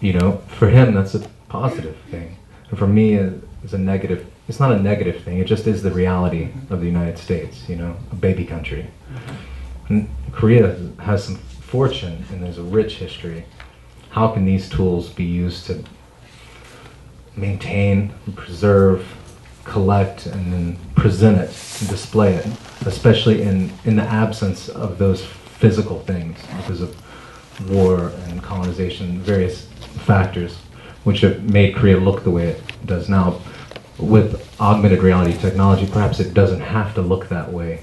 you know, for him that's a positive thing, and for me it's a negative. It's not a negative thing. It just is the reality of the United States. You know, a baby country. And Korea has some fortune and there's a rich history. How can these tools be used to maintain, preserve, collect, and then present it and display it, especially in the absence of those physical things because of war and colonization, various factors which have made Korea look the way it does now. With augmented reality technology, perhaps it doesn't have to look that way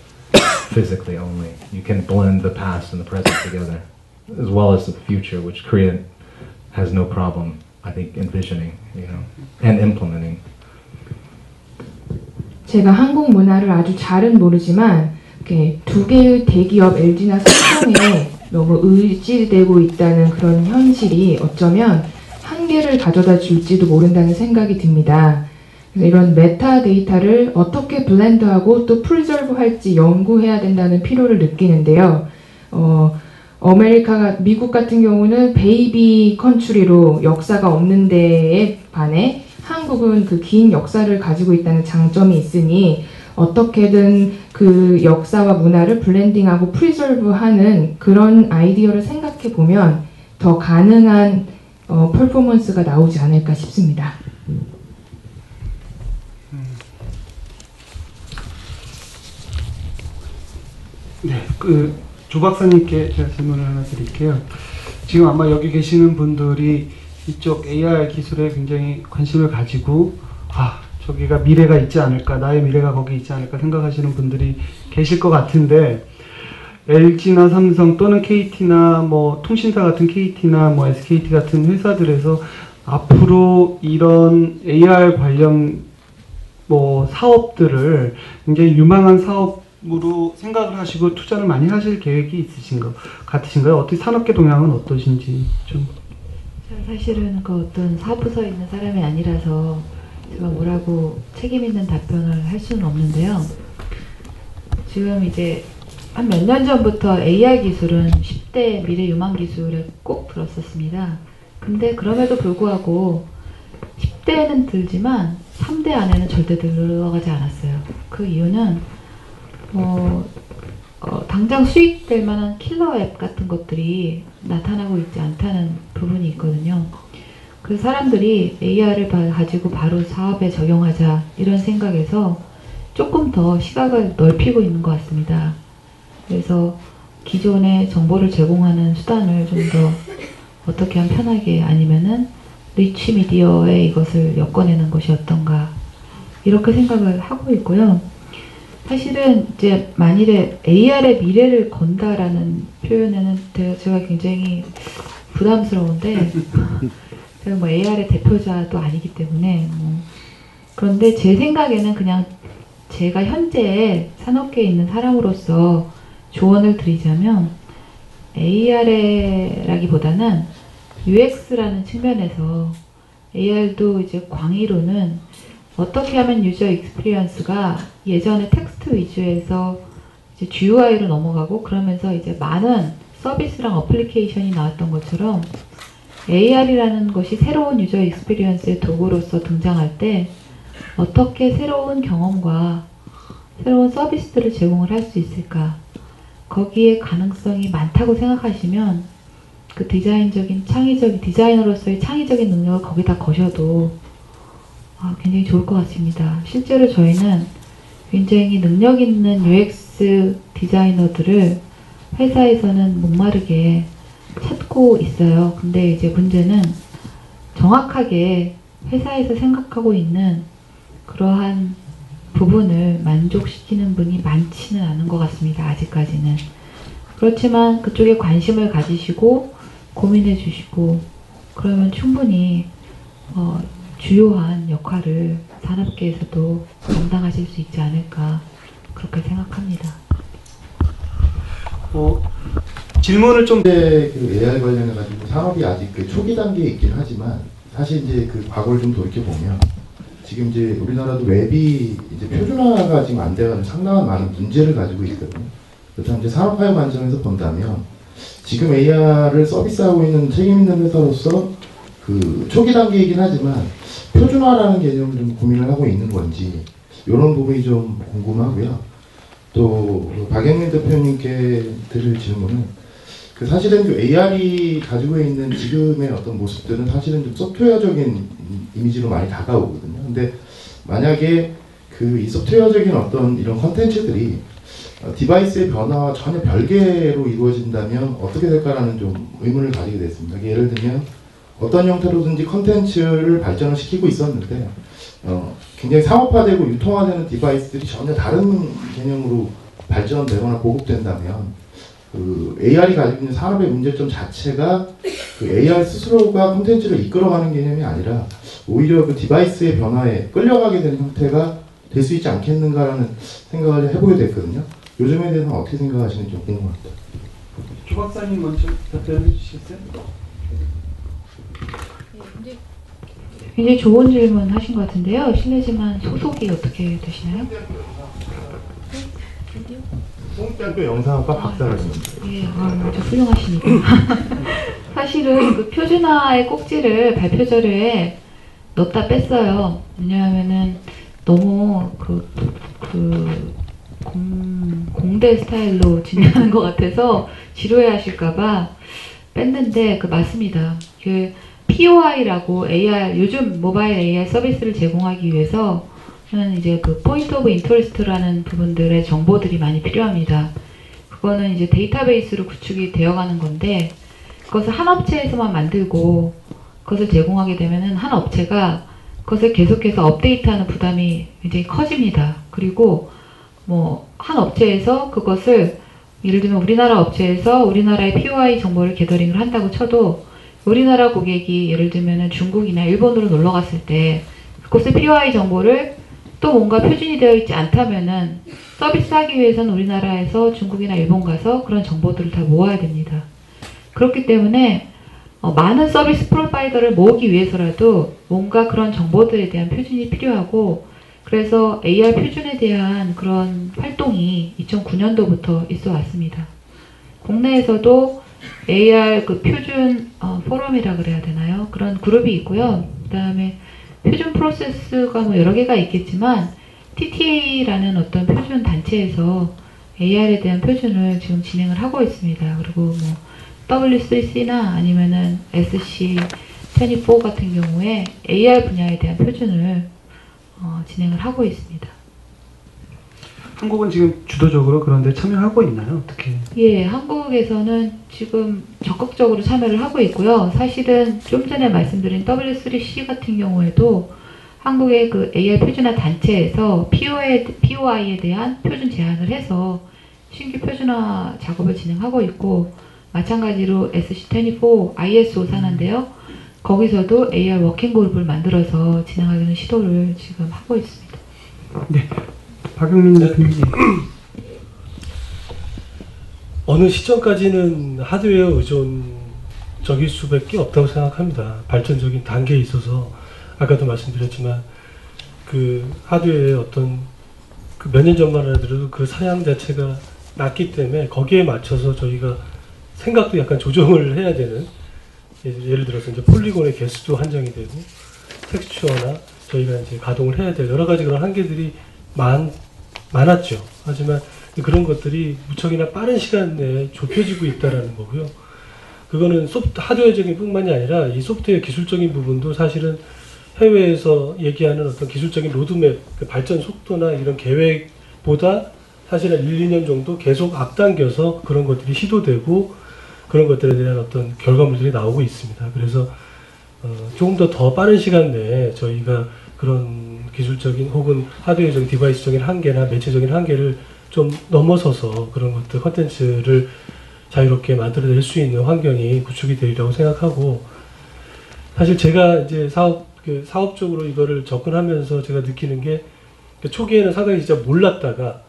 physically only. You can blend the past and the present together, as well as the future, which Korea has no problem, I think, envisioning, you know, and implementing. 제가 한국 문화를 아주 잘은 모르지만 이렇게 두 개의 대기업 LG나 삼성에 너무 의지되고 있다는 그런 현실이 어쩌면 한계를 가져다 줄지도 모른다는 생각이 듭니다. 그래서 이런 메타 데이터를 어떻게 블렌드하고 또 프리저브 할지 연구해야 된다는 필요를 느끼는데요. 미국 같은 경우는 베이비 컨트리로 역사가 없는 데에 반해 한국은 그 긴 역사를 가지고 있다는 장점이 있으니 어떻게든 그 역사와 문화를 블렌딩하고 프리저브하는 그런 아이디어를 생각해 보면 더 가능한 퍼포먼스가 나오지 않을까 싶습니다. 네, 조 박사님께 제가 질문을 하나 드릴게요. 지금 아마 여기 계시는 분들이 이쪽 AR 기술에 굉장히 관심을 가지고 저기가 미래가 있지 않을까, 나의 미래가 거기 있지 않을까 생각하시는 분들이 계실 것 같은데, LG나 삼성 또는 KT나 뭐 통신사 같은 KT나 뭐 SKT 같은 회사들에서 앞으로 이런 AR 관련 뭐 사업들을 굉장히 유망한 사업으로 생각을 하시고 투자를 많이 하실 계획이 있으신 것 같으신가요? 어떻게 산업계 동향은 어떠신지 좀. 사실은 그 어떤 사부서에 있는 사람이 아니라서 제가 뭐라고 책임 있는 답변을 할 수는 없는데요. 지금 이제 한 몇 년 전부터 AR 기술은 10대 미래 유망 기술에 꼭 들었었습니다. 근데 그럼에도 불구하고 10대에는 들지만 3대 안에는 절대 들어가지 않았어요. 그 이유는 당장 수익될 만한 킬러 앱 같은 것들이 나타나고 있지 않다는 부분이 있거든요. 그래서 사람들이 AR을 가지고 바로 사업에 적용하자 이런 생각에서 조금 더 시각을 넓히고 있는 것 같습니다. 그래서 기존의 정보를 제공하는 수단을 좀 더 어떻게 하면 편하게, 아니면은 리치 미디어에 이것을 엮어내는 것이 어떤가, 이렇게 생각을 하고 있고요. 사실은 이제 만일에 AR의 미래를 건다라는 표현에는 제가 굉장히 부담스러운데 제가 뭐 AR의 대표자도 아니기 때문에 그런데 제 생각에는 그냥 제가 현재 산업계에 있는 사람으로서 조언을 드리자면 AR라기보다는 UX라는 측면에서 AR도 이제 광의로는 어떻게 하면 유저 익스피리언스가 예전에 텍스트 위주에서 이제 GUI로 넘어가고 그러면서 이제 많은 서비스랑 어플리케이션이 나왔던 것처럼 AR이라는 것이 새로운 유저 익스피리언스의 도구로서 등장할 때 어떻게 새로운 경험과 새로운 서비스들을 제공을 할 수 있을까, 거기에 가능성이 많다고 생각하시면 그 디자이너로서의 창의적인 능력을 거기다 거셔도 굉장히 좋을 것 같습니다. 실제로 저희는 굉장히 능력 있는 UX 디자이너들을 회사에서는 목마르게 찾고 있어요. 근데 이제 문제는 정확하게 회사에서 생각하고 있는 그러한 부분을 만족시키는 분이 많지는 않은 것 같습니다. 아직까지는. 그렇지만 그쪽에 관심을 가지시고 고민해 주시고 그러면 충분히 주요한 역할을 산업계에서도 감당하실 수 있지 않을까 그렇게 생각합니다. 질문을 좀 그 AI 관련해 가지고 산업이 아직 그 초기 단계에 있긴 하지만 사실 이제 그 과거를 좀 돌이켜 보면 지금 이제 우리나라도 웹이 이제 표준화가 지금 안 돼가지고 상당한 많은 문제를 가지고 있거든요. 그래서 이제 산업화의 관점에서 본다면 지금 AR을 서비스하고 있는 책임 있는 회사로서 그 초기 단계이긴 하지만 표준화라는 개념을 좀 고민을 하고 있는 건지 이런 부분이 좀 궁금하고요. 또 박영민 대표님께 드릴 질문은 그 사실은 그 AR이 가지고 있는 지금의 어떤 모습들은 사실은 좀 소프트웨어적인 이미지로 많이 다가오거든요. 근데 만약에 그 이 소프트웨어적인 어떤 이런 컨텐츠들이 디바이스의 변화와 전혀 별개로 이루어진다면 어떻게 될까라는 좀 의문을 가지게 됐습니다. 예를 들면 어떤 형태로든지 컨텐츠를 발전을 시키고 있었는데 굉장히 상업화되고 유통화되는 디바이스들이 전혀 다른 개념으로 발전되거나 보급된다면 그 AR이 가지고 있는 산업의 문제점 자체가 그 AR 스스로가 콘텐츠를 이끌어가는 개념이 아니라 오히려 그 디바이스의 변화에 끌려가게 되는 형태가 될 수 있지 않겠는가라는 생각을 해보게 됐거든요. 요즘에 대해서는 어떻게 생각하시는지 좀 궁금합니다. 조 박사님 먼저 답변해 주시겠어요? 굉장히 좋은 질문 하신 것 같은데요. 실례지만 소속이 어떻게 되시나요? 송대학교 영상학과 박사라십니다. 예, 아주 훌륭하시니까. 사실은 그 표준화의 꼭지를 발표 자료에 넣었다 뺐어요. 왜냐하면은 너무 공대 스타일로 진행하는 것 같아서 지루해 하실까봐 뺐는데, 맞습니다. 그 POI라고 AR, 요즘 모바일 AR 서비스를 제공하기 위해서는 이제 그 포인트 오브 인터레스트라는 부분들의 정보들이 많이 필요합니다. 그거는 이제 데이터베이스로 구축이 되어가는 건데, 그것을 한 업체에서만 만들고 그것을 제공하게 되면은 한 업체가 그것을 계속해서 업데이트하는 부담이 굉장히 커집니다. 그리고 한 업체에서 그것을 예를 들면 우리나라 업체에서 우리나라의 POI 정보를 게더링을 한다고 쳐도 우리나라 고객이 예를 들면 중국이나 일본으로 놀러 갔을 때 그것의 POI 정보를 또 뭔가 표준이 되어 있지 않다면은 서비스 하기 위해서는 우리나라에서 중국이나 일본 가서 그런 정보들을 다 모아야 됩니다. 그렇기 때문에 많은 서비스 프로바이더를 모으기 위해서라도 뭔가 그런 정보들에 대한 표준이 필요하고, 그래서 AR 표준에 대한 그런 활동이 2009년도부터 있어 왔습니다. 국내에서도 AR 그 표준 포럼이라 그래야 되나요? 그런 그룹이 있고요. 그 다음에 표준 프로세스가 여러 개가 있겠지만 TTA라는 어떤 표준 단체에서 AR에 대한 표준을 지금 진행을 하고 있습니다. 그리고 W3C나 아니면은 SC24 같은 경우에 AR 분야에 대한 표준을 진행을 하고 있습니다. 한국은 지금 주도적으로 그런 데 참여하고 있나요? 어떻게? 예, 한국에서는 지금 적극적으로 참여를 하고 있고요. 사실은 좀 전에 말씀드린 W3C 같은 경우에도 한국의 그 AR 표준화 단체에서 POI에 대한 표준 제안을 해서 신규 표준화 작업을 진행하고 있고, 마찬가지로 SC24 ISO 산하인데요. 거기서도 AR 워킹 그룹을 만들어서 진행하려는 시도를 지금 하고 있습니다. 네, 박영민 대표님. 어느 시점까지는 하드웨어 의존적일 수밖에 없다고 생각합니다. 발전적인 단계에 있어서 아까도 말씀드렸지만 그 하드웨어의 어떤 그 몇 년 전만 하더라도 그 사양 자체가 낮기 때문에 거기에 맞춰서 저희가 생각도 약간 조정을 해야 되는, 예를 들어서 이제 폴리곤의 개수도 한정이 되고 텍스처나 저희가 이제 가동을 해야 될 여러 가지 그런 한계들이 많았죠. 하지만 그런 것들이 무척이나 빠른 시간 내에 좁혀지고 있다라는 거고요. 그거는 하드웨어적인 뿐만이 아니라 이 소프트웨어 기술적인 부분도 사실은 해외에서 얘기하는 어떤 기술적인 로드맵, 그 발전 속도나 이런 계획보다 사실은 1, 2년 정도 계속 앞당겨서 그런 것들이 시도되고 그런 것들에 대한 어떤 결과물들이 나오고 있습니다. 그래서 조금 더 빠른 시간 내에 저희가 그런 기술적인 혹은 하드웨어적인 디바이스적인 한계나 매체적인 한계를 좀 넘어서서 그런 것들 컨텐츠를 자유롭게 만들어낼 수 있는 환경이 구축이 되리라고 생각하고, 사실 제가 이제 사업적으로 이거를 접근하면서 제가 느끼는 게, 초기에는 상당히 진짜 몰랐다가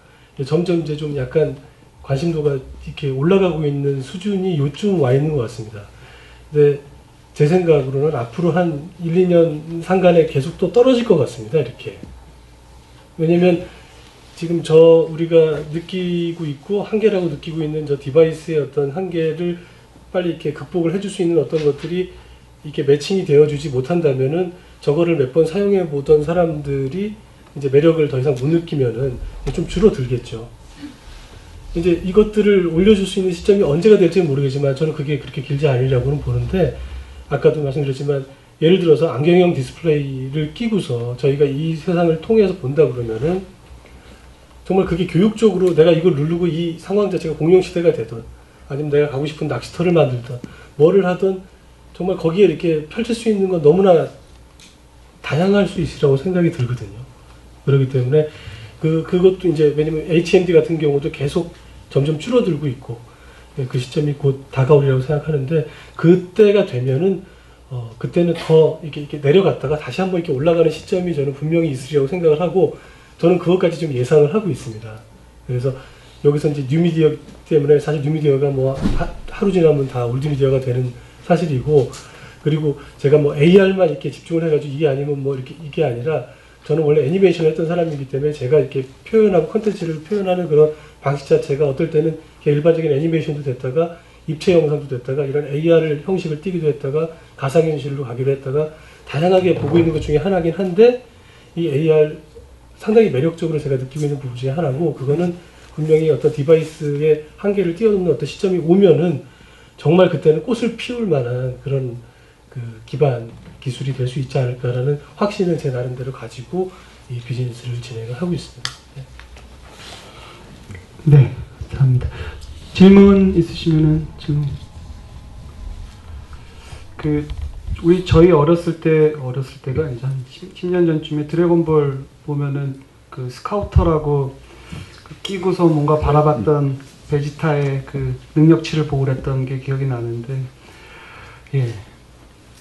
점점 이제 좀 약간 관심도가 이렇게 올라가고 있는 수준이 요쯤 와 있는 것 같습니다. 근데 제 생각으로는 앞으로 한 1, 2년 상간에 계속 또 떨어질 것 같습니다. 이렇게. 왜냐면 지금 우리가 느끼고 있고 한계라고 느끼고 있는 저 디바이스의 어떤 한계를 빨리 이렇게 극복을 해줄 수 있는 어떤 것들이 이렇게 매칭이 되어주지 못한다면은 저거를 몇 번 사용해 보던 사람들이 이제 매력을 더 이상 못 느끼면은 좀 줄어들겠죠. 이제 이것들을 올려줄 수 있는 시점이 언제가 될지는 모르겠지만 저는 그게 그렇게 길지 않으리라고는 보는데, 아까도 말씀드렸지만 예를 들어서 안경형 디스플레이를 끼고서 저희가 이 세상을 통해서 본다 그러면은 정말 그게 교육적으로 내가 이걸 누르고 이 상황 자체가 공룡시대가 되든 아니면 내가 가고 싶은 낚시터를 만들든 뭐를 하든 정말 거기에 이렇게 펼칠 수 있는 건 너무나 다양할 수 있으라고 생각이 들거든요. 그렇기 때문에 그것도 이제 왜냐면 HMD 같은 경우도 계속 점점 줄어들고 있고 그 시점이 곧 다가오리라고 생각하는데, 그때가 되면은 그때는 더 이렇게 내려갔다가 다시 한번 이렇게 올라가는 시점이 저는 분명히 있으리라고 생각을 하고, 저는 그것까지 좀 예상을 하고 있습니다. 그래서 여기서 이제 뉴미디어 때문에 사실 뉴미디어가 뭐 하루 지나면 다 올드미디어가 되는 사실이고, 그리고 제가 뭐 AR만 이렇게 집중을 해가지고 이게 아니면 뭐 이게 아니라 저는 원래 애니메이션을 했던 사람이기 때문에 제가 이렇게 표현하고 콘텐츠를 표현하는 그런 방식 자체가 어떨 때는 일반적인 애니메이션도 됐다가 입체 영상도 됐다가 이런 AR 형식을 띠기도 했다가 가상현실로 가기도 했다가 다양하게 보고 있는 것 중에 하나긴 한데, 이 AR 상당히 매력적으로 제가 느끼고 있는 부분 중에 하나고, 그거는 분명히 어떤 디바이스의 한계를 뛰어넘는 어떤 시점이 오면은 정말 그때는 꽃을 피울 만한 그런 그 기반 기술이 될 수 있지 않을까라는 확신을 제 나름대로 가지고 이 비즈니스를 진행을 하고 있습니다. 네, 감사합니다. 질문 있으시면은 질문. 저희 어렸을 때가 이제 한 10년 전쯤에 드래곤볼 보면은 그 스카우터라고 끼고서 뭔가 바라봤던 베지타의 그 능력치를 보고 그랬던 게 기억이 나는데, 예.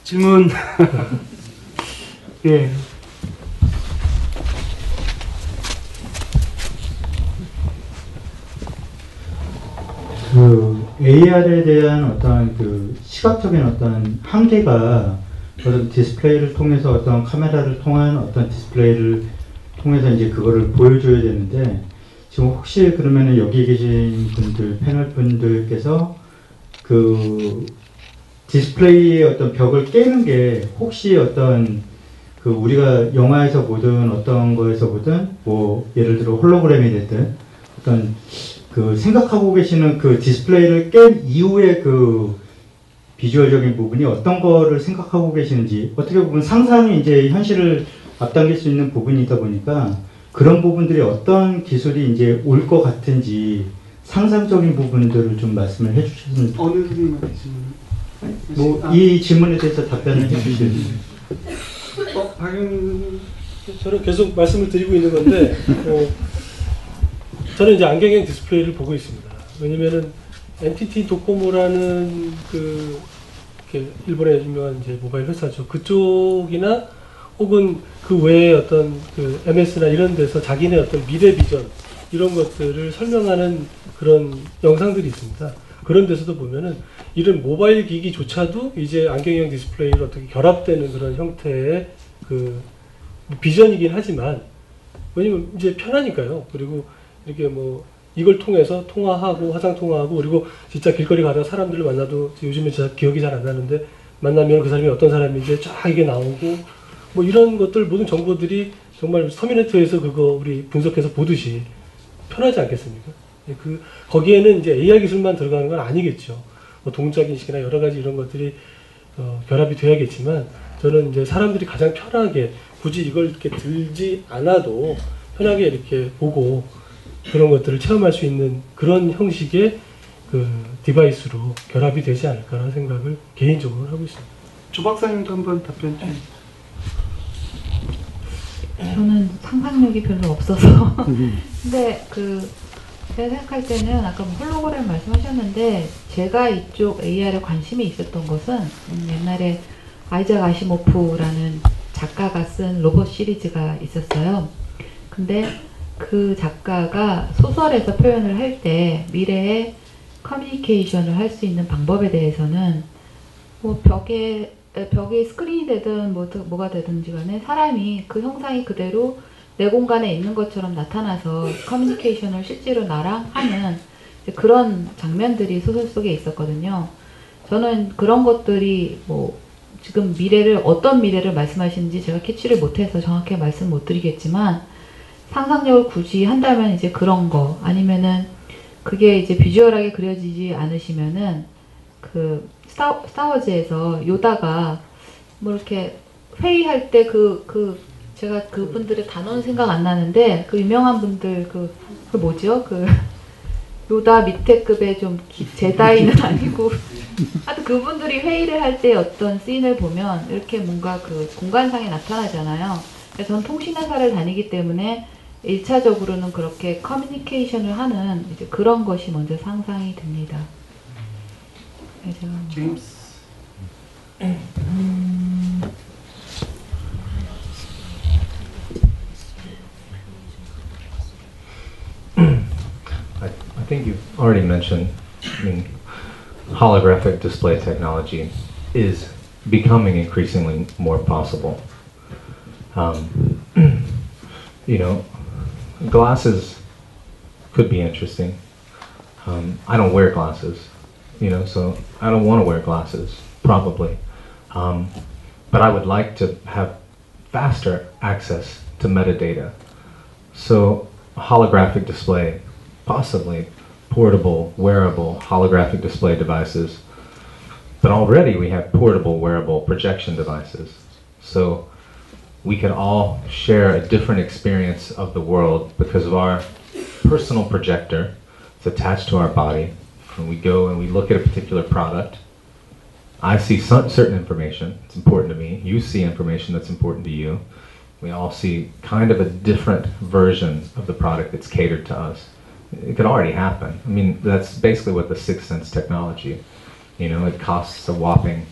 질문. 예. 그 AR에 대한 어떤 그 시각적인 어떤 한계가 어떤 디스플레이를 통해서 어떤 카메라를 통한 어떤 디스플레이를 통해서 이제 그거를 보여줘야 되는데, 지금 혹시 그러면은 여기 계신 분들, 패널 분들께서 그 디스플레이의 어떤 벽을 깨는 게 혹시 어떤 그 우리가 영화에서 보든 어떤 거에서 보든 뭐 예를 들어 홀로그램이 됐든 어떤 그 생각하고 계시는 그 디스플레이를 깬 이후에 그 비주얼적인 부분이 어떤 거를 생각하고 계시는지, 어떻게 보면 상상이 이제 현실을 앞당길 수 있는 부분이다 보니까 그런 부분들이 어떤 기술이 이제 올 것 같은지 상상적인 부분들을 좀 말씀을 해주셨으면. 어느 선생님한테 이 질문에 대해서 답변을 해주시면. 박영. 저는 계속 말씀을 드리고 있는 건데, 저는 이제 안경형 디스플레이를 보고 있습니다. 왜냐면은 NTT 도코모라는 일본의 유명한 이제 모바일 회사죠. 그쪽이나 혹은 그 외에 어떤 그 MS나 이런 데서 자기네 어떤 미래 비전 이런 것들을 설명하는 그런 영상들이 있습니다. 그런 데서도 보면은 이런 모바일 기기조차도 이제 안경형 디스플레이로 어떻게 결합되는 그런 형태의 그 비전이긴 하지만, 왜냐면 이제 편하니까요. 그리고 이렇게 뭐 이걸 통해서 통화하고 화상 통화하고, 그리고 진짜 길거리 가다가 사람들을 만나도 요즘에 진짜 기억이 잘 안 나는데 만나면 그 사람이 어떤 사람인지 쫙 이게 나오고, 뭐 이런 것들 모든 정보들이 정말 터미네이터에서 그거 우리 분석해서 보듯이 편하지 않겠습니까? 거기에는 이제 AR 기술만 들어가는 건 아니겠죠. 뭐 동작 인식이나 여러 가지 이런 것들이 결합이 돼야겠지만, 저는 이제 사람들이 가장 편하게 굳이 이걸 이렇게 들지 않아도 편하게 이렇게 보고 그런 것들을 체험할 수 있는 그런 형식의 그 디바이스로 결합이 되지 않을까라는 생각을 개인적으로 하고 있습니다. 조 박사님도 한번 답변 좀. 저는 상상력이 별로 없어서. 근데 제가 생각할 때는 아까 뭐 홀로그램 말씀하셨는데 제가 이쪽 AR에 관심이 있었던 것은 옛날에 아이작 아시모프라는 작가가 쓴 로봇 시리즈가 있었어요. 근데 그 작가가 소설에서 표현을 할 때 미래에 커뮤니케이션을 할 수 있는 방법에 대해서는 뭐 벽에 스크린이 되든 뭐가 되든지 간에 사람이 그 형상이 그대로 내 공간에 있는 것처럼 나타나서 커뮤니케이션을 실제로 나랑 하는 그런 장면들이 소설 속에 있었거든요. 저는 그런 것들이 뭐 지금 어떤 미래를 말씀하시는지 제가 캐치를 못해서 정확히 말씀 못 드리겠지만 상상력을 굳이 한다면 이제 그런 거 아니면은 그게 이제 비주얼하게 그려지지 않으시면은 그 스타워즈에서 요다가 뭐 이렇게 회의할 때 제가 그분들의 단어는 생각 안 나는데 그 유명한 분들 그 뭐죠? 요다 밑에 급의 좀 제다이는 아니고 하여튼 그분들이 회의를 할 때 어떤 씬을 보면 이렇게 뭔가 그 공간상에 나타나잖아요. 저는 통신회사를 다니기 때문에 1차적으로는 그렇게 커뮤니케이션을 하는 이제 그런 것이 먼저 상상이 됩니다. 제임스. I think you've already mentioned, I mean, holographic display technology is becoming increasingly more possible. You know, glasses could be interesting. I don't wear glasses, you know, so I don't want to wear glasses, probably. But I would like to have faster access to metadata. So a holographic display, possibly portable, wearable, holographic display devices. But already we have portable, wearable projection devices. So we can all share a different experience of the world because of our personal projector. It's attached to our body. When we go and we look at a particular product, I see certain information that's important to me. You see information that's important to you. We all see kind of a different version of the product that's catered to us. It could already happen. I mean, that's basically what the Sixth Sense technology, you know, it costs a whopping,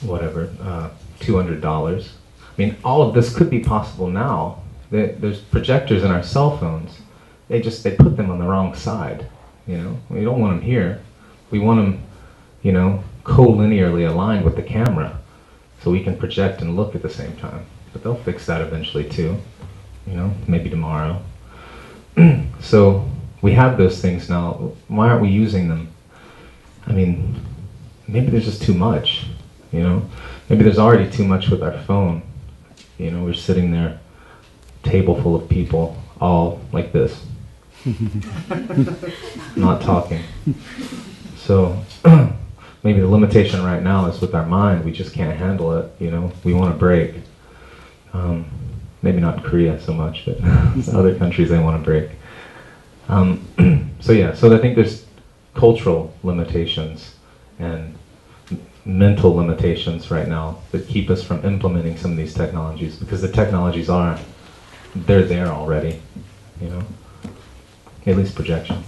whatever, $200. I mean, all of this could be possible now. There's projectors in our cell phones. They put them on the wrong side, you know. We don't want them here. We want them, you know, collinearly aligned with the camera so we can project and look at the same time. But they'll fix that eventually too, you know, maybe tomorrow. So we have those things now. Why aren't we using them? I mean, maybe there's just too much, you know. Maybe there's already too much with our phone. You know, we're sitting there, table full of people, all like this, not talking. So maybe the limitation right now is with our mind. We just can't handle it, you know. We want to break. Maybe not in Korea so much, but other countries they want to break. So yeah, so I think there's cultural limitations and mental limitations right now that keep us from implementing some of these technologies because the technologies they're there already, you know, at least projection.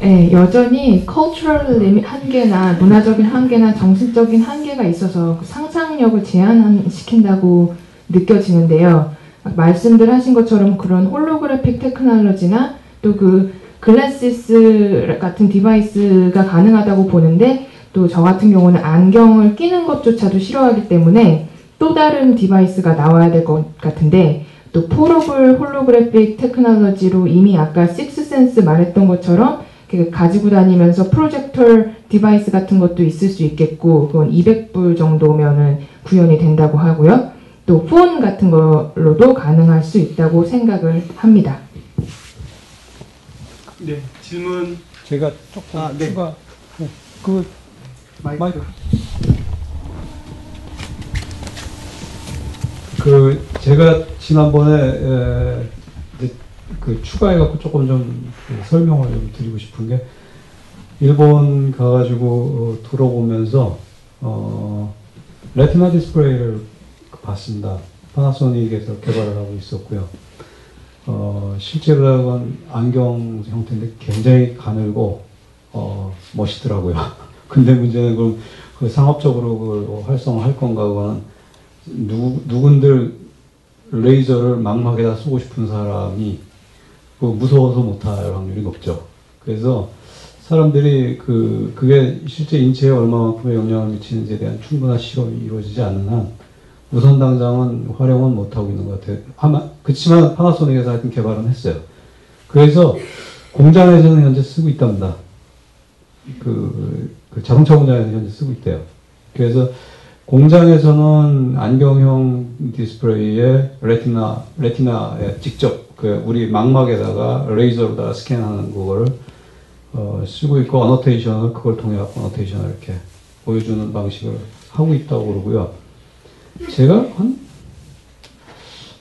네, 여전히 cultural 한계나 문화적인 한계나 정신적인 한계가 있어서 상상력을 제한시킨다고 느껴지는데요. 말씀들 하신 것처럼 그런 홀로그래픽 테크놀로지나 또 그 글래시스 같은 디바이스가 가능하다고 보는데 또 저 같은 경우는 안경을 끼는 것조차도 싫어하기 때문에 또 다른 디바이스가 나와야 될 것 같은데 또 포러블 홀로그래픽 테크놀로지로 이미 아까 식스센스 말했던 것처럼 가지고 다니면서 프로젝터 디바이스 같은 것도 있을 수 있겠고 그건 200불 정도면은 구현이 된다고 하고요. 또 폰 같은 걸로도 가능할 수 있다고 생각을 합니다. 네, 질문. 제가 조금 네. 추가 그 마이크. 그 제가 지난번에 이제 그 추가해갖고 조금 좀 설명을 좀 드리고 싶은 게 일본 가가지고 들어보면서 레티나 디스플레이를 봤습니다. 파나소닉에서 개발을 하고 있었고요. 실제로 그건 안경 형태인데 굉장히 가늘고 멋있더라고요. 근데 문제는 그럼 그 상업적으로 그걸 활성화할 건가 그거는 누군들 레이저를 망막에다 쏘고 싶은 사람이 무서워서 못할 확률이 높죠. 그래서 사람들이 그게 실제 인체에 얼마만큼의 영향을 미치는지에 대한 충분한 실험이 이루어지지 않는 한 우선 당장은 활용은 못하고 있는 것 같아요. 아마 그렇지만 파나소닉에서 하여튼 개발은 했어요. 그래서 공장에서는 현재 쓰고 있답니다. 그 자동차 공장에서 현재 쓰고 있대요. 그래서 공장에서는 안경형 디스플레이에 레티나에 직접 우리 망막에다가 레이저로다가 스캔하는 그거를 쓰고 있고 어노테이션을 그걸 통해 어노테이션을 이렇게 보여주는 방식을 하고 있다고 그러고요. 제가 한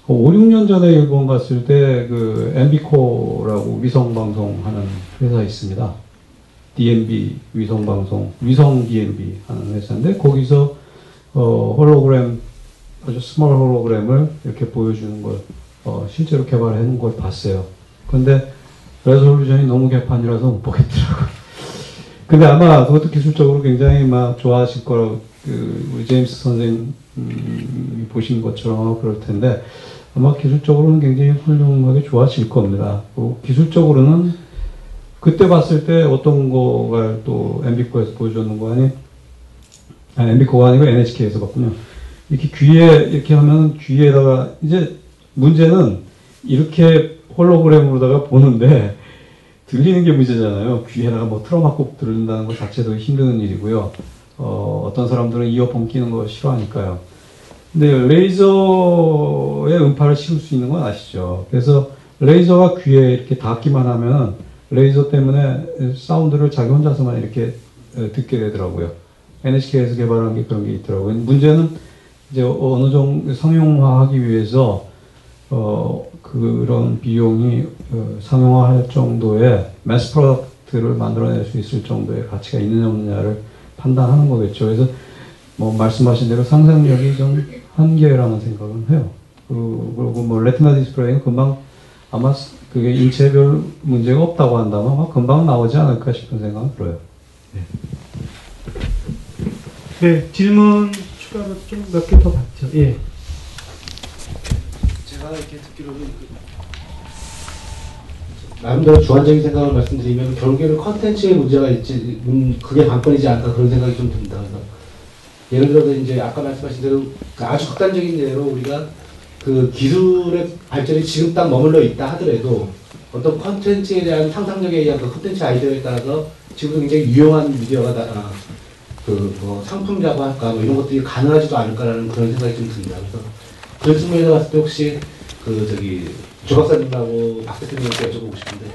5, 6년 전에 일본 갔을 때 그 엠비코라고 위성방송하는 회사 있습니다. DMB 위성방송, 위성 DMB 하는 회사인데 거기서 홀로그램, 아주 스몰 홀로그램을 이렇게 보여주는 걸 실제로 개발해 놓은 걸 봤어요. 근데 레솔루션이 너무 개판이라서 못 보겠더라고요. 근데 아마 그것도 기술적으로 굉장히 막 좋아하실 거라고 우리 제임스 선생님이 보신 것처럼 그럴 텐데 아마 기술적으로는 굉장히 훌륭하게 좋아질 겁니다. 기술적으로는 그때 봤을 때 어떤 거가 또 엠비코에서 보여줬는 거 아니? 엠비코가 아니고 NHK에서 봤군요. 이렇게 귀에 이렇게 하면 귀에다가 이제 문제는 이렇게 홀로그램으로다가 보는데 들리는 게 문제잖아요. 귀에다가 뭐 틀어막고 들는다는 것 자체도 힘든 일이고요. 어떤 사람들은 이어폰 끼는 거 싫어하니까요. 근데 레이저의 음파를 씌울 수 있는 건 아시죠? 그래서 레이저가 귀에 이렇게 닿기만 하면 레이저 때문에 사운드를 자기 혼자서만 이렇게 듣게 되더라고요. NHK에서 개발한 게 그런 게 있더라고요. 문제는 이제 어느 정도 상용화하기 위해서 그런 비용이 상용화할 정도의 매스 프로덕트를 만들어낼 수 있을 정도의 가치가 있느냐 없느냐를 판단하는 거겠죠. 그래서 뭐 말씀하신 대로 상상력이 좀 한계라는 생각은 해요. 그리고 뭐 레티나 디스플레이는 금방 아마 그게 인체별 문제가 없다고 한다면 아마 금방 나오지 않을까 싶은 생각은 들어요. 네. 네, 질문 추가로 좀 몇 개 더 받죠. 예. 제가 이렇게 듣기로는 나름대로 주관적인 생각을 말씀드리면 결국에는 컨텐츠에 문제가 있지, 그게 관건이지 않을까 그런 생각이 좀 듭니다. 그래서 예를 들어서 이제 아까 말씀하신 대로 아주 극단적인 예로 우리가 그 기술의 발전이 지금 딱 머물러 있다 하더라도 어떤 컨텐츠에 대한 상상력에 의한 그 컨텐츠 아이디어에 따라서 지금도 굉장히 유용한 미디어가 뭐 상품이라고 할까 뭐 이런 것들이 가능하지도 않을까라는 그런 생각이 좀 듭니다. 그래서 그런 측면에서 봤을 때 혹시 조 박사님하고 박 대표님한테 여쭤보고 싶은데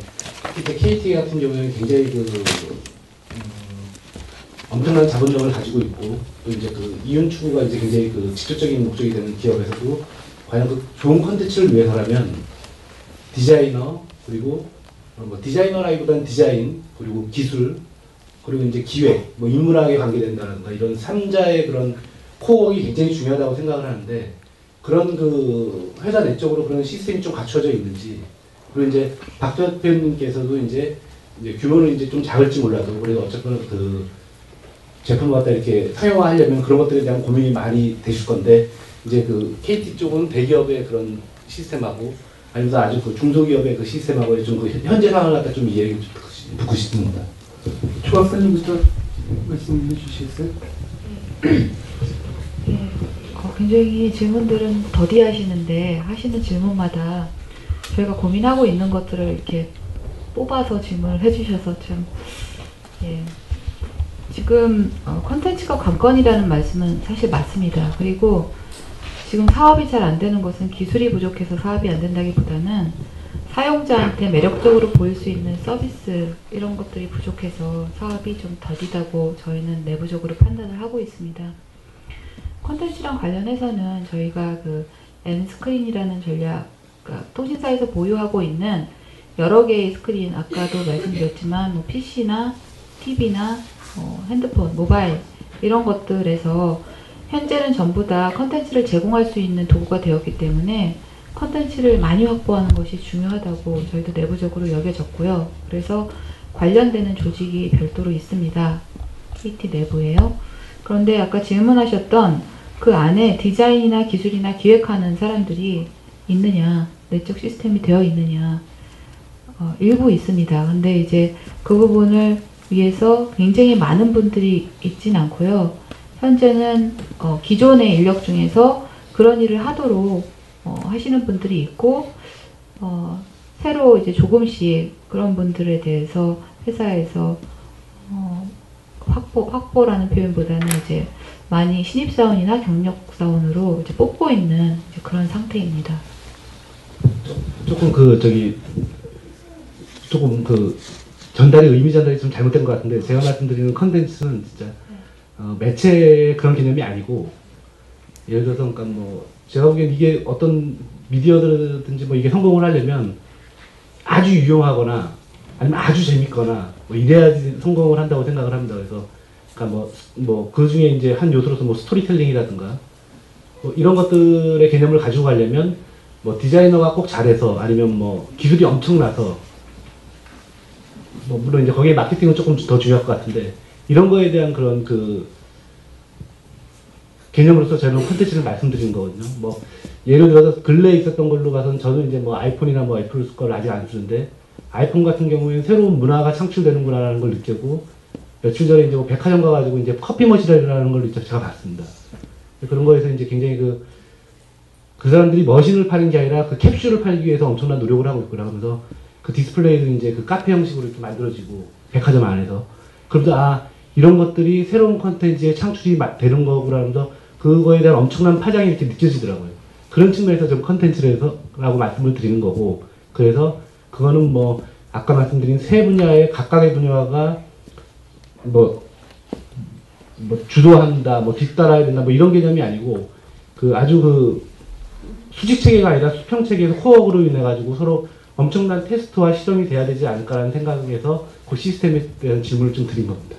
특히 KT 같은 경우에는 굉장히 엄청난 자본력을 가지고 있고 또 이제 이윤 추구가 이제 굉장히 직접적인 목적이 되는 기업에서도 과연 좋은 컨텐츠를 위해서라면 디자이너 그리고 뭐 디자이너라기보다는 디자인 그리고 기술 그리고 이제 기획 뭐 인문학에 관계된다든가 이런 3자의 그런 코어가 굉장히 중요하다고 생각을 하는데 그런 회사 내적으로 그런 시스템이 좀 갖춰져 있는지 그리고 이제 박 대표님께서도 이제 규모는 이제 좀 작을지 몰라도 그래도 어쨌든 제품을 갖다 이렇게 상용화하려면 그런 것들에 대한 고민이 많이 되실 건데 이제 KT 쪽은 대기업의 그런 시스템하고 아니면 아주 중소기업의 시스템하고 좀 현재 상황을 갖다 좀 이해를 듣고 싶습니다. 조 박사님부터 말씀해 주시겠어요? 네, 굉장히 질문들은 더디하시는데 하시는 질문마다 저희가 고민하고 있는 것들을 이렇게 뽑아서 질문을 해주셔서 참 지금 콘텐츠가 관건이라는 말씀은 사실 맞습니다. 그리고 지금 사업이 잘 안 되는 것은 기술이 부족해서 사업이 안 된다기보다는 사용자한테 매력적으로 보일 수 있는 서비스 이런 것들이 부족해서 사업이 좀 더디다고 저희는 내부적으로 판단을 하고 있습니다. 콘텐츠랑 관련해서는 저희가 그 N스크린이라는 전략, 그러니까 통신사에서 보유하고 있는 여러 개의 스크린, 아까도 말씀드렸지만 뭐 PC나 TV나 핸드폰, 모바일 이런 것들에서 현재는 전부 다 컨텐츠를 제공할 수 있는 도구가 되었기 때문에 컨텐츠를 많이 확보하는 것이 중요하다고 저희도 내부적으로 여겨졌고요. 그래서 관련되는 조직이 별도로 있습니다. KT 내부에요. 그런데 아까 질문하셨던 그 안에 디자인이나 기술이나 기획하는 사람들이 있느냐, 내적 시스템이 되어 있느냐, 일부 있습니다. 근데 이제 그 부분을 위해서 굉장히 많은 분들이 있진 않고요. 현재는 기존의 인력 중에서 그런 일을 하도록 하시는 분들이 있고, 새로 이제 조금씩 그런 분들에 대해서 회사에서 확보라는 표현보다는 이제 많이 신입사원이나 경력사원으로 이제 뽑고 있는 이제 그런 상태입니다. 조금 전달이 의미 전달이 좀 잘못된 것 같은데, 제가 말씀드리는 컨텐츠는 진짜 매체의 그런 개념이 아니고, 예를 들어서 그러니까 뭐 제가 보기엔 이게 어떤 미디어든지 뭐 이게 성공을 하려면 아주 유용하거나 아니면 아주 재밌거나 뭐 이래야지 성공을 한다고 생각을 합니다. 그래서 그러니까 뭐 그 중에 이제 한 요소로서 뭐 스토리텔링이라든가 뭐 이런 것들의 개념을 가지고 가려면 뭐 디자이너가 꼭 잘해서 아니면 뭐 기술이 엄청나서 뭐 물론 이제 거기에 마케팅은 조금 더 중요할 것 같은데, 이런 거에 대한 그런 그 개념으로서 저는 콘텐츠를 말씀드린 거거든요. 뭐 예를 들어서 근래에 있었던 걸로 봐서는 저는 이제 뭐 아이폰이나 뭐 애플 걸 아직 안 쓰는데, 아이폰 같은 경우에는 새로운 문화가 창출되는구나라는 걸 느끼고, 며칠 전에 이제 뭐 백화점 가가지고 이제 커피 머신이라는 걸 제가 봤습니다. 그런 거에서 이제 굉장히 그 사람들이 머신을 파는 게 아니라 그 캡슐을 팔기 위해서 엄청난 노력을 하고 있구나. 그러면서 그 디스플레이도 이제 그 카페 형식으로 이렇게 만들어지고, 백화점 안에서. 그러면서 이런 것들이 새로운 콘텐츠의 창출이 되는 거구나 하면서 그거에 대한 엄청난 파장이 이렇게 느껴지더라고요. 그런 측면에서 좀 컨텐츠라고 말씀을 드리는 거고, 그래서 그거는 뭐 아까 말씀드린 세 분야의 각각의 분야가 뭐 주도한다, 뭐 뒤따라야 된다, 뭐 이런 개념이 아니고, 아주 수직 체계가 아니라 수평 체계에서 코어로 인해 가지고 서로 엄청난 테스트와 실험이 돼야 되지 않을까라는 생각에서 그 시스템에 대한 질문을 좀 드린 겁니다.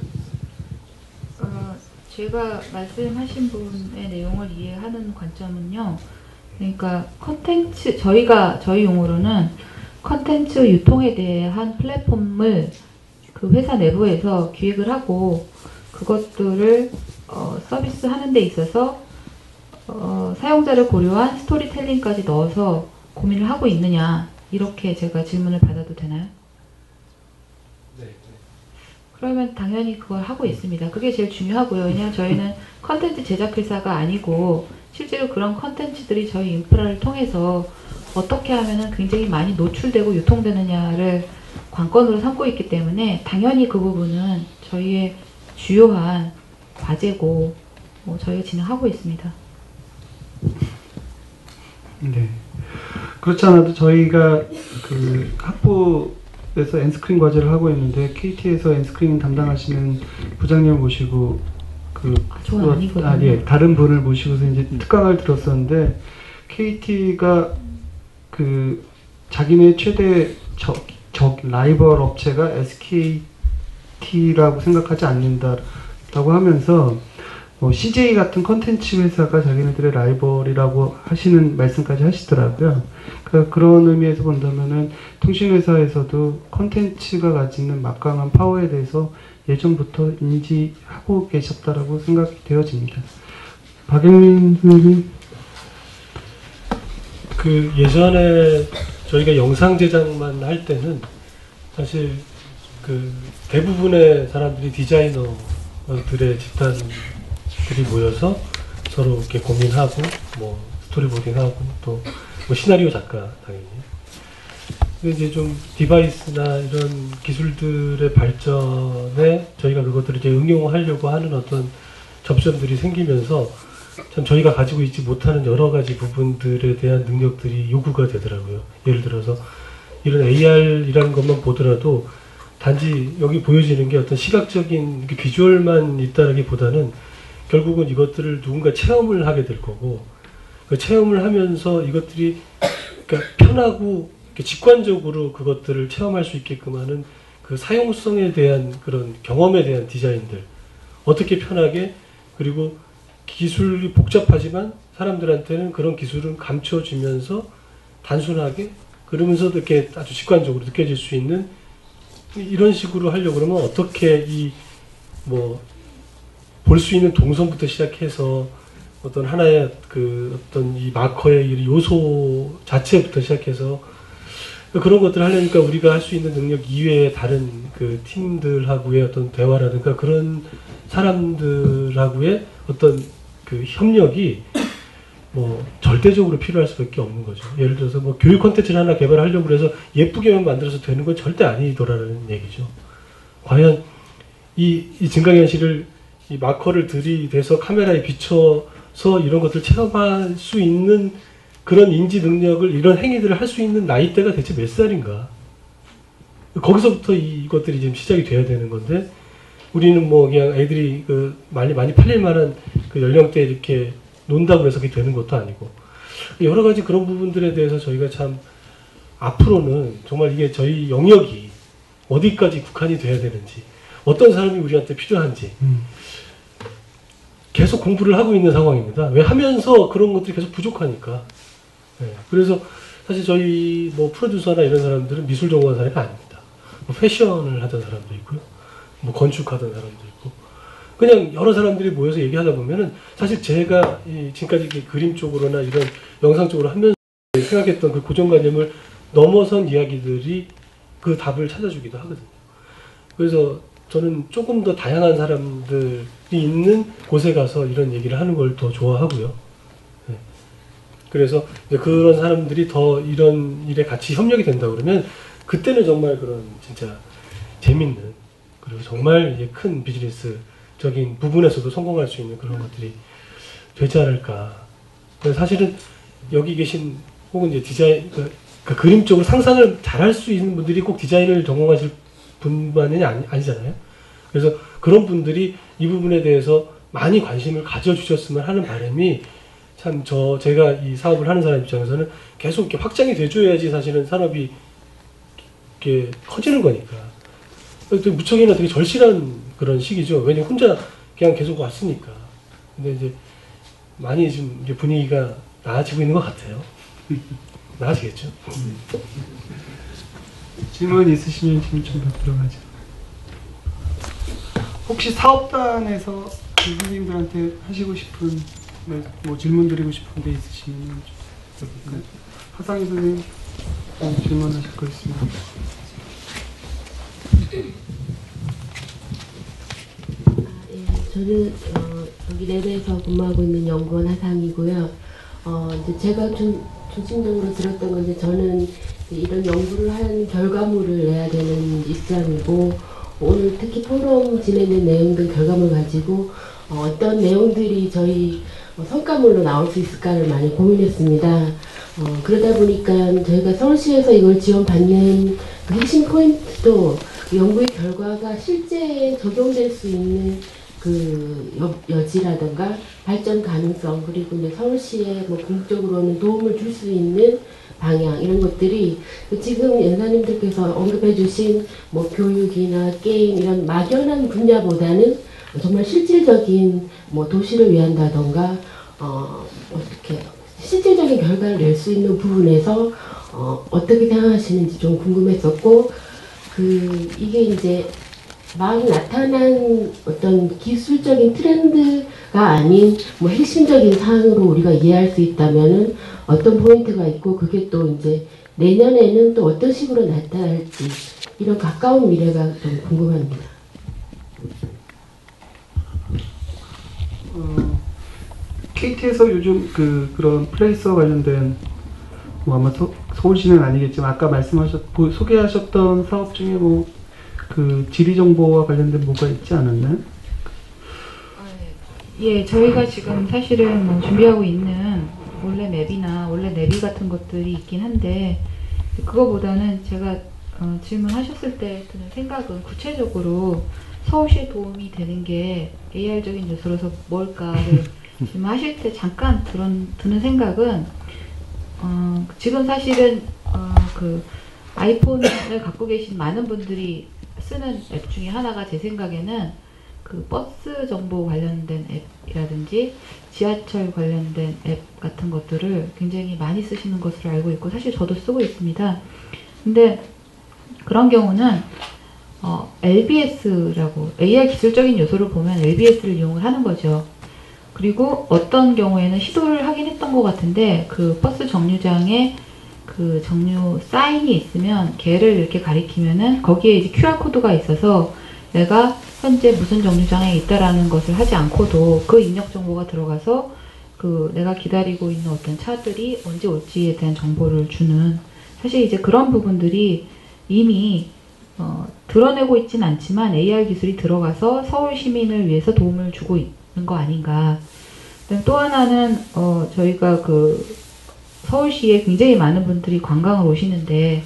제가 말씀하신 분의 내용을 이해하는 관점은요. 그러니까 저희 용어로는 컨텐츠 유통에 대한 플랫폼을 그 회사 내부에서 기획을 하고, 그것들을 서비스 하는 데 있어서 사용자를 고려한 스토리텔링까지 넣어서 고민을 하고 있느냐, 이렇게 제가 질문을 받아도 되나요? 네. 그러면 당연히 그걸 하고 있습니다. 그게 제일 중요하고요. 왜냐하면 저희는 컨텐츠 제작 회사가 아니고 실제로 그런 컨텐츠들이 저희 인프라를 통해서 어떻게 하면 굉장히 많이 노출되고 유통되느냐를 관건으로 삼고 있기 때문에 당연히 그 부분은 저희의 주요한 과제고 저희가 진행하고 있습니다. 네. 그렇지 않아도 저희가 그 학부에서 N스크린 과제를 하고 있는데, KT에서 N스크린 담당하시는 부장님을 모시고 저는 아니거든요. 예, 다른 분을 모시고서 이제 특강을 들었었는데, KT가 자기네 최대 라이벌 업체가 SKT라고 생각하지 않는다라고 하면서 CJ 같은 컨텐츠 회사가 자기네들의 라이벌이라고 하시는 말씀까지 하시더라고요. 그러니까 그런 의미에서 본다면은 통신회사에서도 컨텐츠가 가지는 막강한 파워에 대해서 예전부터 인지하고 계셨다라고 생각이 되어집니다. 박영민 선생님. 예전에 저희가 영상 제작만 할 때는 사실 대부분의 사람들이 디자이너들의 집단들이 모여서 서로 이렇게 고민하고 뭐 스토리보딩하고 또 뭐 시나리오 작가 당연히. 근데 이제 좀 디바이스나 이런 기술들의 발전에 저희가 그것들을 이제 응용하려고 하는 어떤 접점들이 생기면서 참 저희가 가지고 있지 못하는 여러 가지 부분들에 대한 능력들이 요구가 되더라고요. 예를 들어서 이런 AR이라는 것만 보더라도 단지 여기 보여지는 게 어떤 시각적인 비주얼만 있다라기보다는 결국은 이것들을 누군가 체험을 하게 될 거고, 그 체험을 하면서 이것들이 그러니까 편하고 직관적으로 그것들을 체험할 수 있게끔 하는 그 사용성에 대한 그런 경험에 대한 디자인들, 어떻게 편하게, 그리고 기술이 복잡하지만 사람들한테는 그런 기술은 감춰주면서 단순하게, 그러면서도 이렇게 아주 직관적으로 느껴질 수 있는 이런 식으로 하려고 그러면 어떻게 이 뭐 볼 수 있는 동선부터 시작해서 어떤 하나의 그 어떤 이 마커의 이 요소 자체부터 시작해서 그런 것들을 하려니까 우리가 할 수 있는 능력 이외의 다른 그 팀들하고의 어떤 대화라든가 그런 사람들하고의 어떤 그 협력이 뭐 절대적으로 필요할 수밖에 없는 거죠. 예를 들어서 뭐 교육 콘텐츠를 하나 개발하려고 해서 예쁘게만 만들어서 되는 건 절대 아니더라는 얘기죠. 과연 이 증강현실을 이 마커를 들이대서 카메라에 비춰서 이런 것들 체험할 수 있는 그런 인지 능력을, 이런 행위들을 할 수 있는 나이대가 대체 몇 살인가? 거기서부터 이것들이 지금 시작이 돼야 되는 건데, 우리는 뭐 그냥 애들이 그 많이 팔릴 만한 그 연령대에 이렇게 논다고 해서 그게 되는 것도 아니고, 여러 가지 그런 부분들에 대해서 저희가 참 앞으로는 정말 이게 저희 영역이 어디까지 국한이 돼야 되는지, 어떤 사람이 우리한테 필요한지 계속 공부를 하고 있는 상황입니다. 왜 하면서 그런 것들이 계속 부족하니까. 네. 그래서 사실 저희 뭐 프로듀서나 이런 사람들은 미술 전공한 사람이 아닙니다. 뭐 패션을 하던 사람도 있고요, 뭐 건축하던 사람도 있고, 그냥 여러 사람들이 모여서 얘기하다 보면은 사실 제가 지금까지 그림 쪽으로나 이런 영상 쪽으로 하면서 생각했던 그 고정관념을 넘어선 이야기들이 그 답을 찾아주기도 하거든요. 그래서 저는 조금 더 다양한 사람들이 있는 곳에 가서 이런 얘기를 하는 걸 더 좋아하고요. 네. 그래서 그런 사람들이 더 이런 일에 같이 협력이 된다 그러면 그때는 정말 그런 진짜 재밌는, 그리고 정말 이제 큰 비즈니스적인 부분에서도 성공할 수 있는 그런 것들이 되지 않을까. 사실은 여기 계신 혹은 이제 디자인, 그 그림 쪽으로 상상을 잘할 수 있는 분들이 꼭 디자인을 전공하실 분만이 아니잖아요. 그래서 그런 분들이 이 부분에 대해서 많이 관심을 가져주셨으면 하는 바람이 참 제가 이 사업을 하는 사람 입장에서는 계속 이렇게 확장이 돼줘야지 사실은 산업이 이렇게 커지는 거니까. 또 무척이나 되게 절실한 그런 시기죠. 왜냐면 혼자 그냥 계속 왔으니까. 근데 이제 많이 좀 이제 분위기가 나아지고 있는 것 같아요. 나아지겠죠. 질문 있으시면 지금 좀 들어가죠. 혹시 사업단에서 선생님들한테 하시고 싶은 뭐 질문 드리고 싶은 게 있으시면 좀 여기까지. 하상희 선생님 질문하실 거 있습니다. 저는 여기 랩에서 근무하고 있는 연구원 하상이고요. 이제 제가 좀 중심적으로 들었던 건, 이제 저는 이런 연구를 하는 결과물을 내야 되는 입장이고, 오늘 특히 포럼 진행된 내용들 결과물 가지고 어떤 내용들이 저희 성과물로 나올 수 있을까를 많이 고민했습니다. 그러다 보니까 저희가 서울시에서 이걸 지원받는 그 핵심 포인트도 연구의 결과가 실제 적용될 수 있는 그 여지라든가 발전 가능성, 그리고 이제 서울시에 뭐 궁극적으로는 도움을 줄 수 있는 방향, 이런 것들이 지금 연사님들께서 언급해 주신 뭐 교육이나 게임 이런 막연한 분야보다는 정말 실질적인 뭐 도시를 위한다던가 어떻게 실질적인 결과를 낼 수 있는 부분에서 어떻게 생각하시는지 좀 궁금했었고, 이게 이제 막 나타난 어떤 기술적인 트렌드가 아닌 뭐 핵심적인 사항으로 우리가 이해할 수 있다면은 어떤 포인트가 있고, 그게 또 이제 내년에는 또 어떤 식으로 나타날지, 이런 가까운 미래가 좀 궁금합니다. KT에서 요즘 그런 플레이스와 관련된 뭐 아마 서울시는 아니겠지만 아까 소개하셨던 사업 중에 뭐 그 지리 정보와 관련된 뭐가 있지 않았나요? 예, 저희가 지금 사실은 뭐 준비하고 있는 원래 맵이나 원래 내비 같은 것들이 있긴 한데, 그거보다는 제가 질문하셨을 때 드는 생각은 구체적으로 서울시에 도움이 되는 게 AR적인 요소로서 뭘까를 질문하실 때 잠깐 드는 생각은 지금 사실은 그 아이폰을 갖고 계신 많은 분들이 쓰는 앱 중에 하나가 제 생각에는 그 버스 정보 관련된 앱이라든지 지하철 관련된 앱 같은 것들을 굉장히 많이 쓰시는 것으로 알고 있고 사실 저도 쓰고 있습니다. 근데 그런 경우는 LBS라고 AR 기술적인 요소를 보면 LBS를 이용을 하는 거죠. 그리고 어떤 경우에는 시도를 하긴 했던 것 같은데 그 버스 정류장에 그 정류 사인이 있으면 걔를 이렇게 가리키면은 거기에 이제 QR코드가 있어서 내가 현재 무슨 정류장에 있다라는 것을 하지 않고도 그 입력 정보가 들어가서 그 내가 기다리고 있는 어떤 차들이 언제 올지에 대한 정보를 주는 사실 이제 그런 부분들이 이미 드러내고 있진 않지만 AR 기술이 들어가서 서울 시민을 위해서 도움을 주고 있는 거 아닌가. 또 하나는 저희가 그 서울시에 굉장히 많은 분들이 관광을 오시는데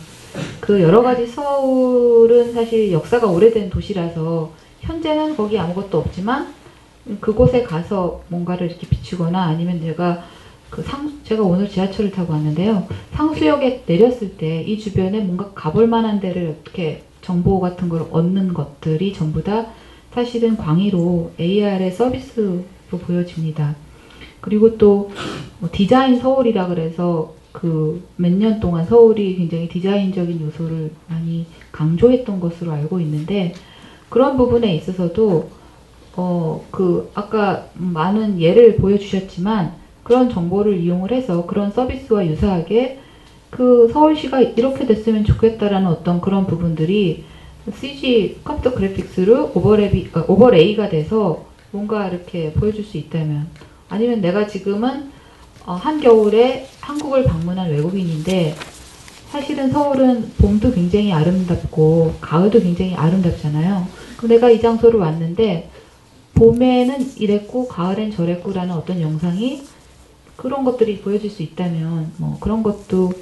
그 여러 가지 서울은 사실 역사가 오래된 도시라서 현재는 거기 아무것도 없지만 그곳에 가서 뭔가를 이렇게 비추거나 아니면 제가 오늘 지하철을 타고 왔는데요. 상수역에 내렸을 때 이 주변에 뭔가 가볼 만한 데를 어떻게 정보 같은 걸 얻는 것들이 전부 다 사실은 광의로 AR의 서비스로 보여집니다. 그리고 또 디자인 서울이라 그래서 그 몇 년 동안 서울이 굉장히 디자인적인 요소를 많이 강조했던 것으로 알고 있는데 그런 부분에 있어서도 그 아까 많은 예를 보여주셨지만 그런 정보를 이용을 해서 그런 서비스와 유사하게 그 서울시가 이렇게 됐으면 좋겠다라는 어떤 그런 부분들이 CG 컴퓨터 그래픽스로 오버레이가 돼서 뭔가 이렇게 보여줄 수 있다면 아니면 내가 지금은 한겨울에 한국을 방문한 외국인인데 사실은 서울은 봄도 굉장히 아름답고 가을도 굉장히 아름답잖아요. 그럼 내가 이 장소를 왔는데 봄에는 이랬고 가을엔 저랬고라는 어떤 영상이 그런 것들이 보여줄 수 있다면 뭐 그런 것도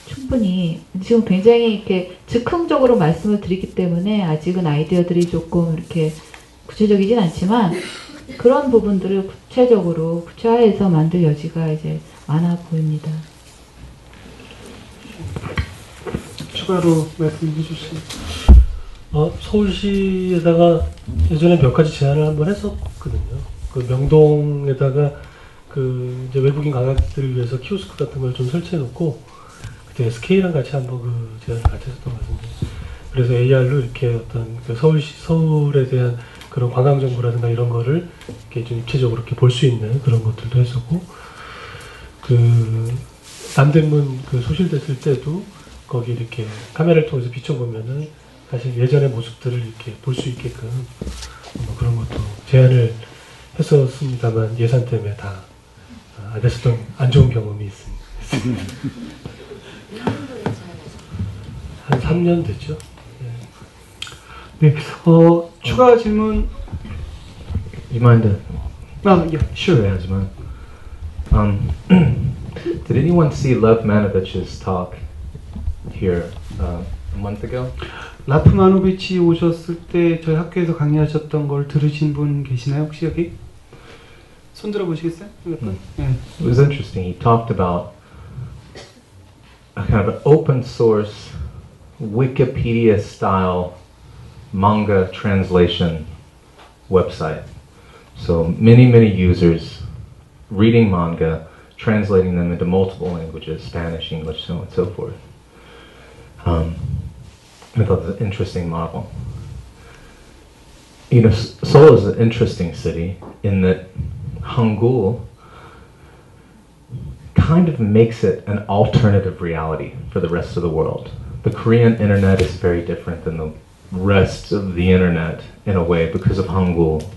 충분히 지금 굉장히 이렇게 즉흥적으로 말씀을 드리기 때문에 아직은 아이디어들이 조금 이렇게 구체적이진 않지만 그런 부분들을 구체적으로 구체화해서 만들 여지가 이제 많아 보입니다. 추가로 말씀해 주시죠. 서울시에다가 예전에 몇 가지 제안을 한번 했었거든요. 그 명동에다가 그 이제 외국인 관광객들을 위해서 키오스크 같은 걸 좀 설치해 놓고 그때 SK랑 같이 한번 그 제안을 같이 했었던 것 같은데 그래서 AR로 이렇게 어떤 그 서울에 대한 그런 관광 정보라든가 이런 거를 이렇게 좀 입체적으로 이렇게 볼 수 있는 그런 것들도 했었고 그 남대문 그 소실됐을 때도 거기 이렇게 카메라를 통해서 비춰보면은 사실 예전의 모습들을 이렇게 볼 수 있게끔 뭐 그런 것도 제안을 했었습니다만 예산 때문에 다 안 됐었던 안 좋은 경험이 있습니다. 한 3년 됐죠. 네, 추가 질문. You mind? Yeah, sure. Asma. Did anyone see Lev Manovich's talk here a month ago? 라프마노비치 오셨을 때 저희 학교에서 강의하셨던 걸 들으신 분 계시나요? 혹시 여기? 손 들어 보시겠어요? 네. It was interesting. He talked about a kind of an open source Wikipedia style manga translation website. So many users reading manga, translating them into multiple languages, Spanish, English, so on and so forth. I thought it was an interesting model. You know, Seoul is an interesting city in that Hangul kind of makes it an alternative reality for the rest of the world. The Korean internet is very different than the rest of the internet in a way because of Hangul.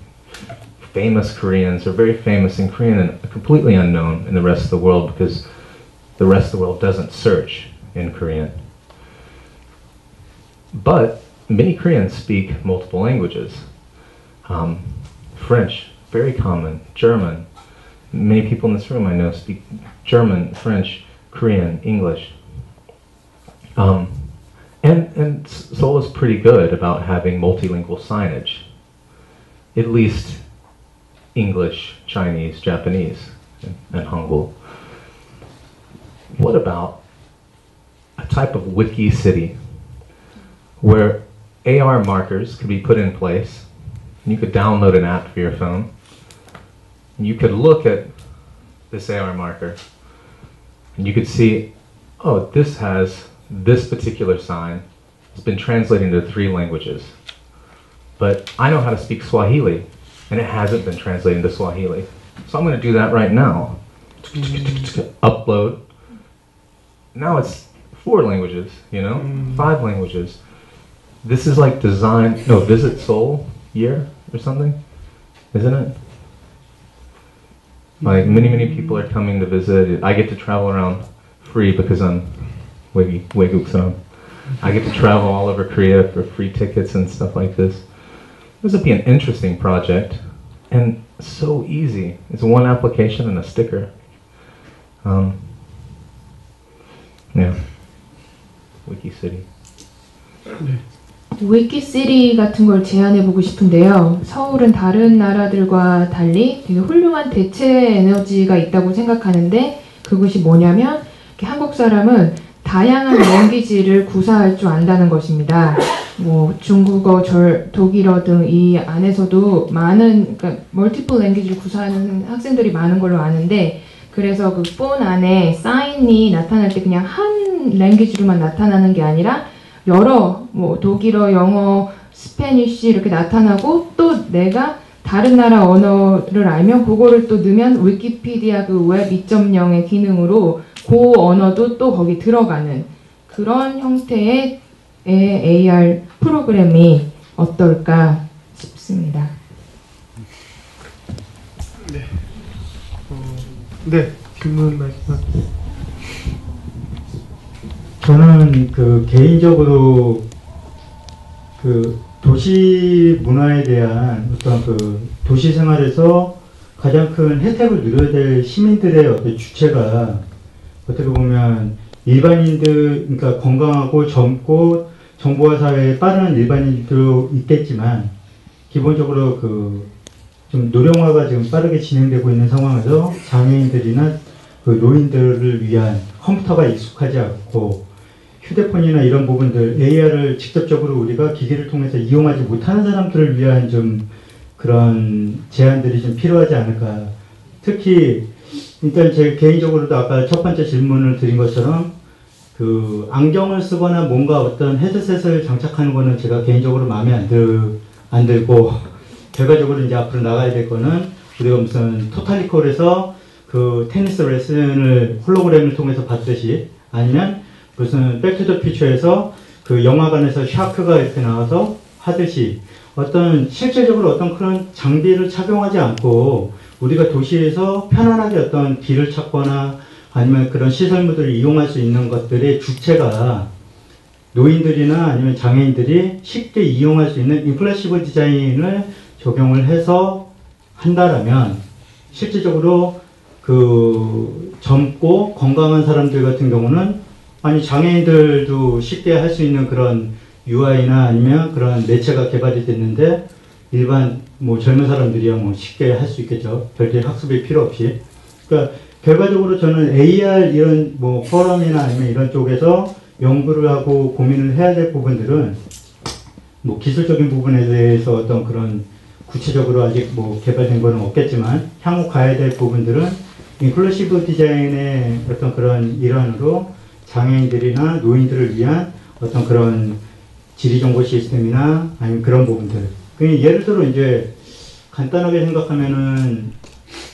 Famous Koreans are very famous in Korean and completely unknown in the rest of the world because the rest of the world doesn't search in Korean. But many Koreans speak multiple languages. French, very common. German. Many people in this room I know speak German, French, Korean, English. And Seoul is pretty good about having multilingual signage, at least English, Chinese, Japanese, and Hangul. What about a type of wiki city where AR markers could be put in place, and you could download an app for your phone, and you could look at this AR marker, and you could see, oh, this has this particular sign. It's been translated into 3 languages. But I know how to speak Swahili, and it hasn't been translated into Swahili. So I'm going to do that right now. Upload. Now it's 4 languages, you know? 5 languages. This is like Visit Seoul year or something, isn't it? Like many people are coming to visit. I get to travel around free because I'm Weiguksan. I get to travel all over Korea for free tickets and stuff like this. This would be an interesting project and so easy. It's one application and a sticker. Yeah. Wikicity. 위키시티 같은 걸 제안해보고 싶은데요. 서울은 다른 나라들과 달리 되게 훌륭한 대체 에너지가 있다고 생각하는데 그것이 뭐냐면 한국 사람은 다양한 랭귀지를 구사할 줄 안다는 것입니다. 뭐 중국어, 독일어 등 이 안에서도 많은 그러니까 멀티플 랭귀지를 구사하는 학생들이 많은 걸로 아는데 그래서 그 폰 안에 사인이 나타날 때 그냥 한 랭귀지로만 나타나는 게 아니라 여러 뭐 독일어, 영어, 스페니쉬 이렇게 나타나고 또 내가 다른 나라 언어를 알면 그거를 또 넣으면 위키피디아 그 웹 2.0의 기능으로 그 언어도 또 거기 들어가는 그런 형태의 AR 프로그램이 어떨까 싶습니다. 네, 질문 말씀하세요. 저는 그 개인적으로 그 도시 문화에 대한 어떤 그 도시 생활에서 가장 큰 혜택을 누려야 될 시민들의 어떤 주체가 어떻게 보면 일반인들, 그러니까 건강하고 젊고 정보화 사회에 빠른 일반인들도 있겠지만 기본적으로 그 좀 노령화가 지금 빠르게 진행되고 있는 상황에서 장애인들이나 그 노인들을 위한 컴퓨터가 익숙하지 않고 휴대폰이나 이런 부분들 AR을 직접적으로 우리가 기기를 통해서 이용하지 못하는 사람들을 위한 좀 그런 제안들이 좀 필요하지 않을까. 특히 일단 제 개인적으로도 아까 첫 번째 질문을 드린 것처럼 그 안경을 쓰거나 뭔가 어떤 헤드셋을 장착하는 거는 제가 개인적으로 마음에 안 들고 결과적으로 이제 앞으로 나가야 될 거는 우리가 무슨 토탈리콜에서 그 테니스 레슨을 홀로그램을 통해서 받듯이 아니면 무슨 백투더퓨처에서 그 영화관에서 샤크가 이렇게 나와서 하듯이 어떤 실질적으로 어떤 그런 장비를 착용하지 않고 우리가 도시에서 편안하게 어떤 길을 찾거나 아니면 그런 시설물들을 이용할 수 있는 것들의 주체가 노인들이나 아니면 장애인들이 쉽게 이용할 수 있는 인클래시브 디자인을 적용을 해서 한다라면 실질적으로 그 젊고 건강한 사람들 같은 경우는 아니 장애인들도 쉽게 할 수 있는 그런 UI나 아니면 그런 매체가 개발이 됐는데 일반 뭐 젊은 사람들이야 뭐 쉽게 할 수 있겠죠. 별도의 학습이 필요 없이. 그러니까 결과적으로 저는 AR 이런 뭐 포럼이나 아니면 이런 쪽에서 연구를 하고 고민을 해야 될 부분들은 뭐 기술적인 부분에 대해서 어떤 그런 구체적으로 아직 뭐 개발된 거는 없겠지만 향후 가야 될 부분들은 인클루시브 디자인의 어떤 그런 일환으로 장애인들이나 노인들을 위한 어떤 그런 지리정보 시스템이나 아니면 그런 부분들. 예를 들어 이제 간단하게 생각하면은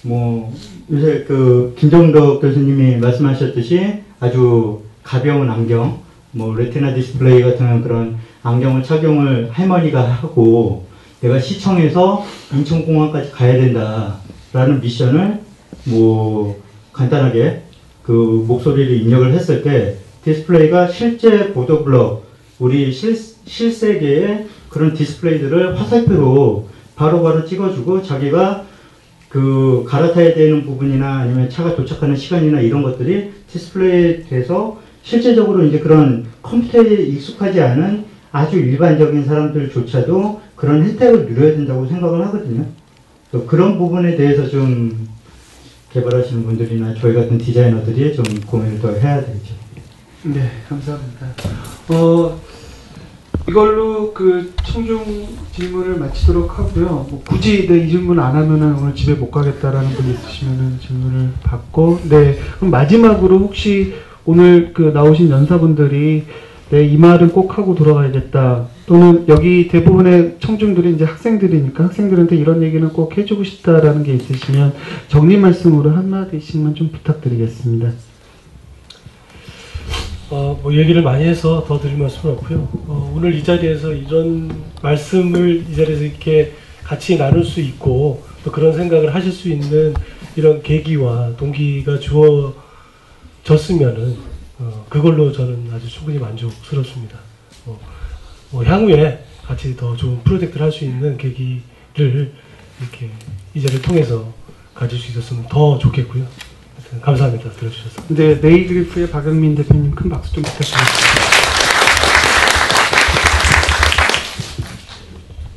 뭐 요새 그 김정덕 교수님이 말씀하셨듯이 아주 가벼운 안경, 뭐 레티나 디스플레이 같은 그런 안경을 착용을 할머니가 하고 내가 시청에서 인천공항까지 가야 된다라는 미션을 뭐 간단하게 그 목소리를 입력을 했을 때 디스플레이가 실제 보도블럭 우리 실세계의 그런 디스플레이들을 화살표로 바로바로 찍어주고 자기가 그 갈아타야 되는 부분이나 아니면 차가 도착하는 시간이나 이런 것들이 디스플레이에 돼서 실제적으로 이제 그런 컴퓨터에 익숙하지 않은 아주 일반적인 사람들조차도 그런 혜택을 누려야 된다고 생각을 하거든요. 또 그런 부분에 대해서 좀 개발하시는 분들이나 저희 같은 디자이너들이 좀 고민을 더 해야 되겠죠. 네, 감사합니다. 이걸로 그 청중 질문을 마치도록 하고요. 뭐 굳이 이 질문 안 하면은 오늘 집에 못 가겠다라는 분이 있으시면은 질문을 받고, 네, 그럼 마지막으로 혹시 오늘 그 나오신 연사분들이 네, 이 말은 꼭 하고 돌아가야겠다, 또는 여기 대부분의 청중들이 이제 학생들이니까 학생들한테 이런 얘기는 꼭 해주고 싶다라는 게 있으시면 정리 말씀으로 한마디씩만 좀 부탁드리겠습니다. 뭐 얘기를 많이 해서 더 드릴 말씀은 없고요. 오늘 이 자리에서 이런 말씀을 이 자리에서 이렇게 같이 나눌 수 있고 또 그런 생각을 하실 수 있는 이런 계기와 동기가 주어졌으면은 그걸로 저는 아주 충분히 만족스럽습니다. 향후에 같이 더 좋은 프로젝트를 할 수 있는 계기를 이렇게 이 자리를 통해서 가질 수 있었으면 더 좋겠고요. 감사합니다. 들어주셔서. 네, 네이그리프의 박영민 대표님 큰 박수 좀 부탁드립니다.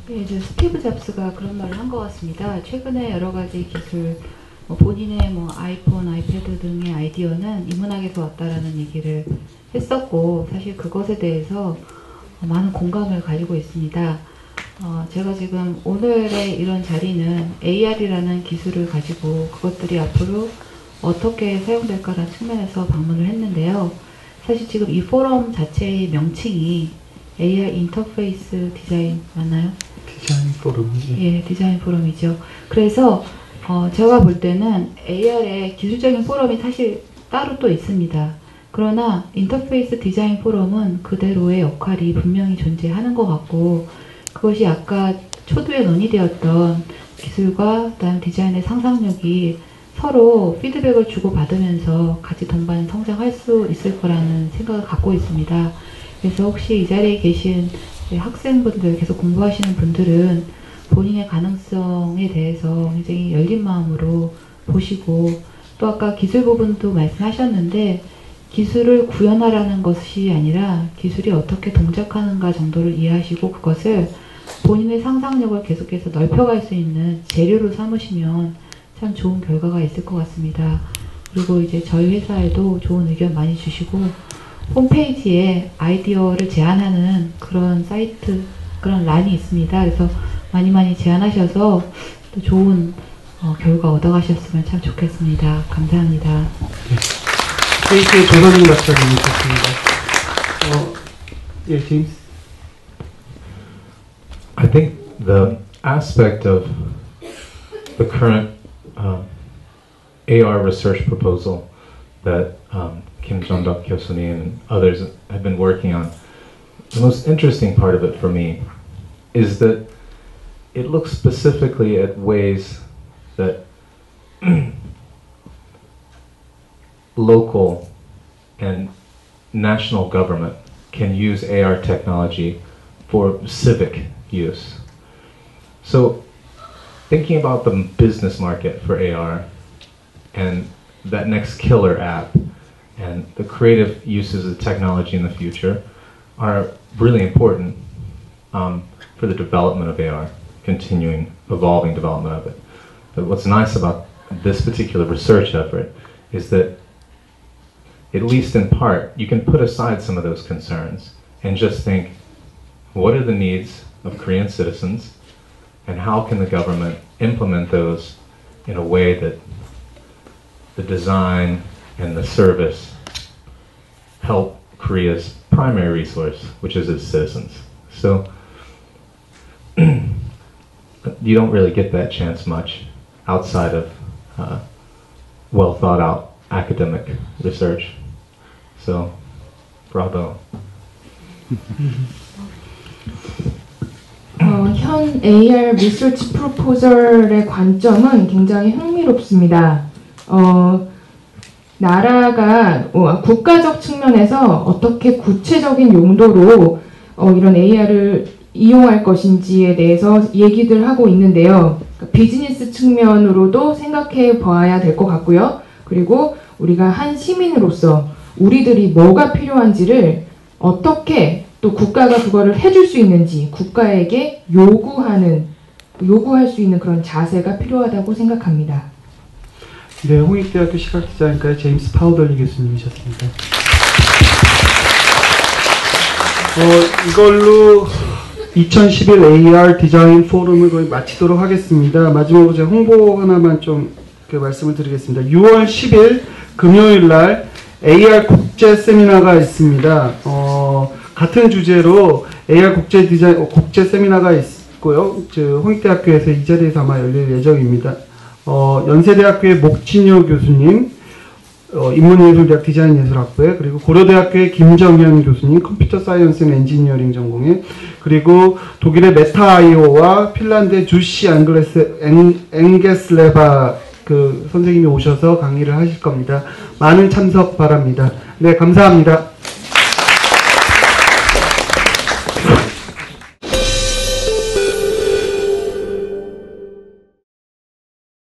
네, 이제 스티브 잡스가 그런 말을 한 것 같습니다. 최근에 여러 가지 기술, 본인의 아이폰, 아이패드 등의 아이디어는 인문학에서 왔다라는 얘기를 했었고, 사실 그것에 대해서 많은 공감을 가지고 있습니다. 제가 지금 오늘의 이런 자리는 AR이라는 기술을 가지고 그것들이 앞으로 어떻게 사용될까라는 측면에서 방문을 했는데요. 사실 지금 이 포럼 자체의 명칭이 AR 인터페이스 디자인 맞나요? 디자인 포럼이죠. 예, 디자인 포럼이죠. 그래서 제가 볼 때는 AR의 기술적인 포럼이 사실 따로 또 있습니다. 그러나 인터페이스 디자인 포럼은 그대로의 역할이 분명히 존재하는 것 같고, 그것이 아까 초두에 논의되었던 기술과 그다음 디자인의 상상력이 서로 피드백을 주고받으면서 같이 동반 성장할 수 있을 거라는 생각을 갖고 있습니다. 그래서 혹시 이 자리에 계신 학생분들, 계속 공부하시는 분들은 본인의 가능성에 대해서 굉장히 열린 마음으로 보시고, 또 아까 기술 부분도 말씀하셨는데 기술을 구현하라는 것이 아니라 기술이 어떻게 동작하는가 정도를 이해하시고 그것을 본인의 상상력을 계속해서 넓혀갈 수 있는 재료로 삼으시면 참 좋은 결과가 있을 것 같습니다. 그리고 이제 저희 회사에도 좋은 의견 많이 주시고, 홈페이지에 아이디어를 제안하는 그런 사이트, 그런 란이 있습니다. 그래서 많이 제안하셔서 또 좋은 결과 얻어가셨으면 참 좋겠습니다. 감사합니다. 페이스의 조선인 박사님이 있었습니다. 예, 제임스. I think the aspect of the current AR research proposal that Kim Jong-duk 교수님 and others have been working on, the most interesting part of it for me is that it looks specifically at ways that local and national government can use AR technology for civic use. So thinking about the business market for AR and that next killer app and the creative uses of technology in the future are really important for the development of AR, evolving development of it. But what's nice about this particular research effort is that, at least in part, you can put aside some of those concerns and just think, what are the needs of Korean citizens and how can the government implement those in a way that the design and the service help Korea's primary resource, which is its citizens. So you don't really get that chance much outside of well thought out academic research. So, bravo. 현 AR 리서치 프로포절의 관점은 굉장히 흥미롭습니다. 나라가 국가적 측면에서 어떻게 구체적인 용도로 이런 AR을 이용할 것인지에 대해서 얘기들 하고 있는데요. 비즈니스 측면으로도 생각해 봐야 될 것 같고요. 그리고 우리가 한 시민으로서 우리들이 뭐가 필요한지를 어떻게 또 국가가 그거를 해줄 수 있는지 국가에게 요구할 수 있는 그런 자세가 필요하다고 생각합니다. 네, 홍익대학교 시각디자인과의 제임스 파우덜리 교수님이셨습니다. 이걸로 2011 AR 디자인 포럼을 거의 마치도록 하겠습니다. 마지막으로 제가 홍보 하나만 좀 말씀을 드리겠습니다. 6월 10일 금요일 날 AR 국제 세미나가 있습니다. 같은 주제로 AR 국제 세미나가 있고요. 홍익대학교에서 이 자리에서 아마 열릴 예정입니다. 연세대학교의 목진효 교수님, 인문예술대학 디자인예술학부에, 그리고 고려대학교의 김정현 교수님, 컴퓨터 사이언스 앤 엔지니어링 전공에, 그리고 독일의 메타아이오와 핀란드의 주시 앵게슬레바 그 선생님이 오셔서 강의를 하실 겁니다. 많은 참석 바랍니다. 네, 감사합니다.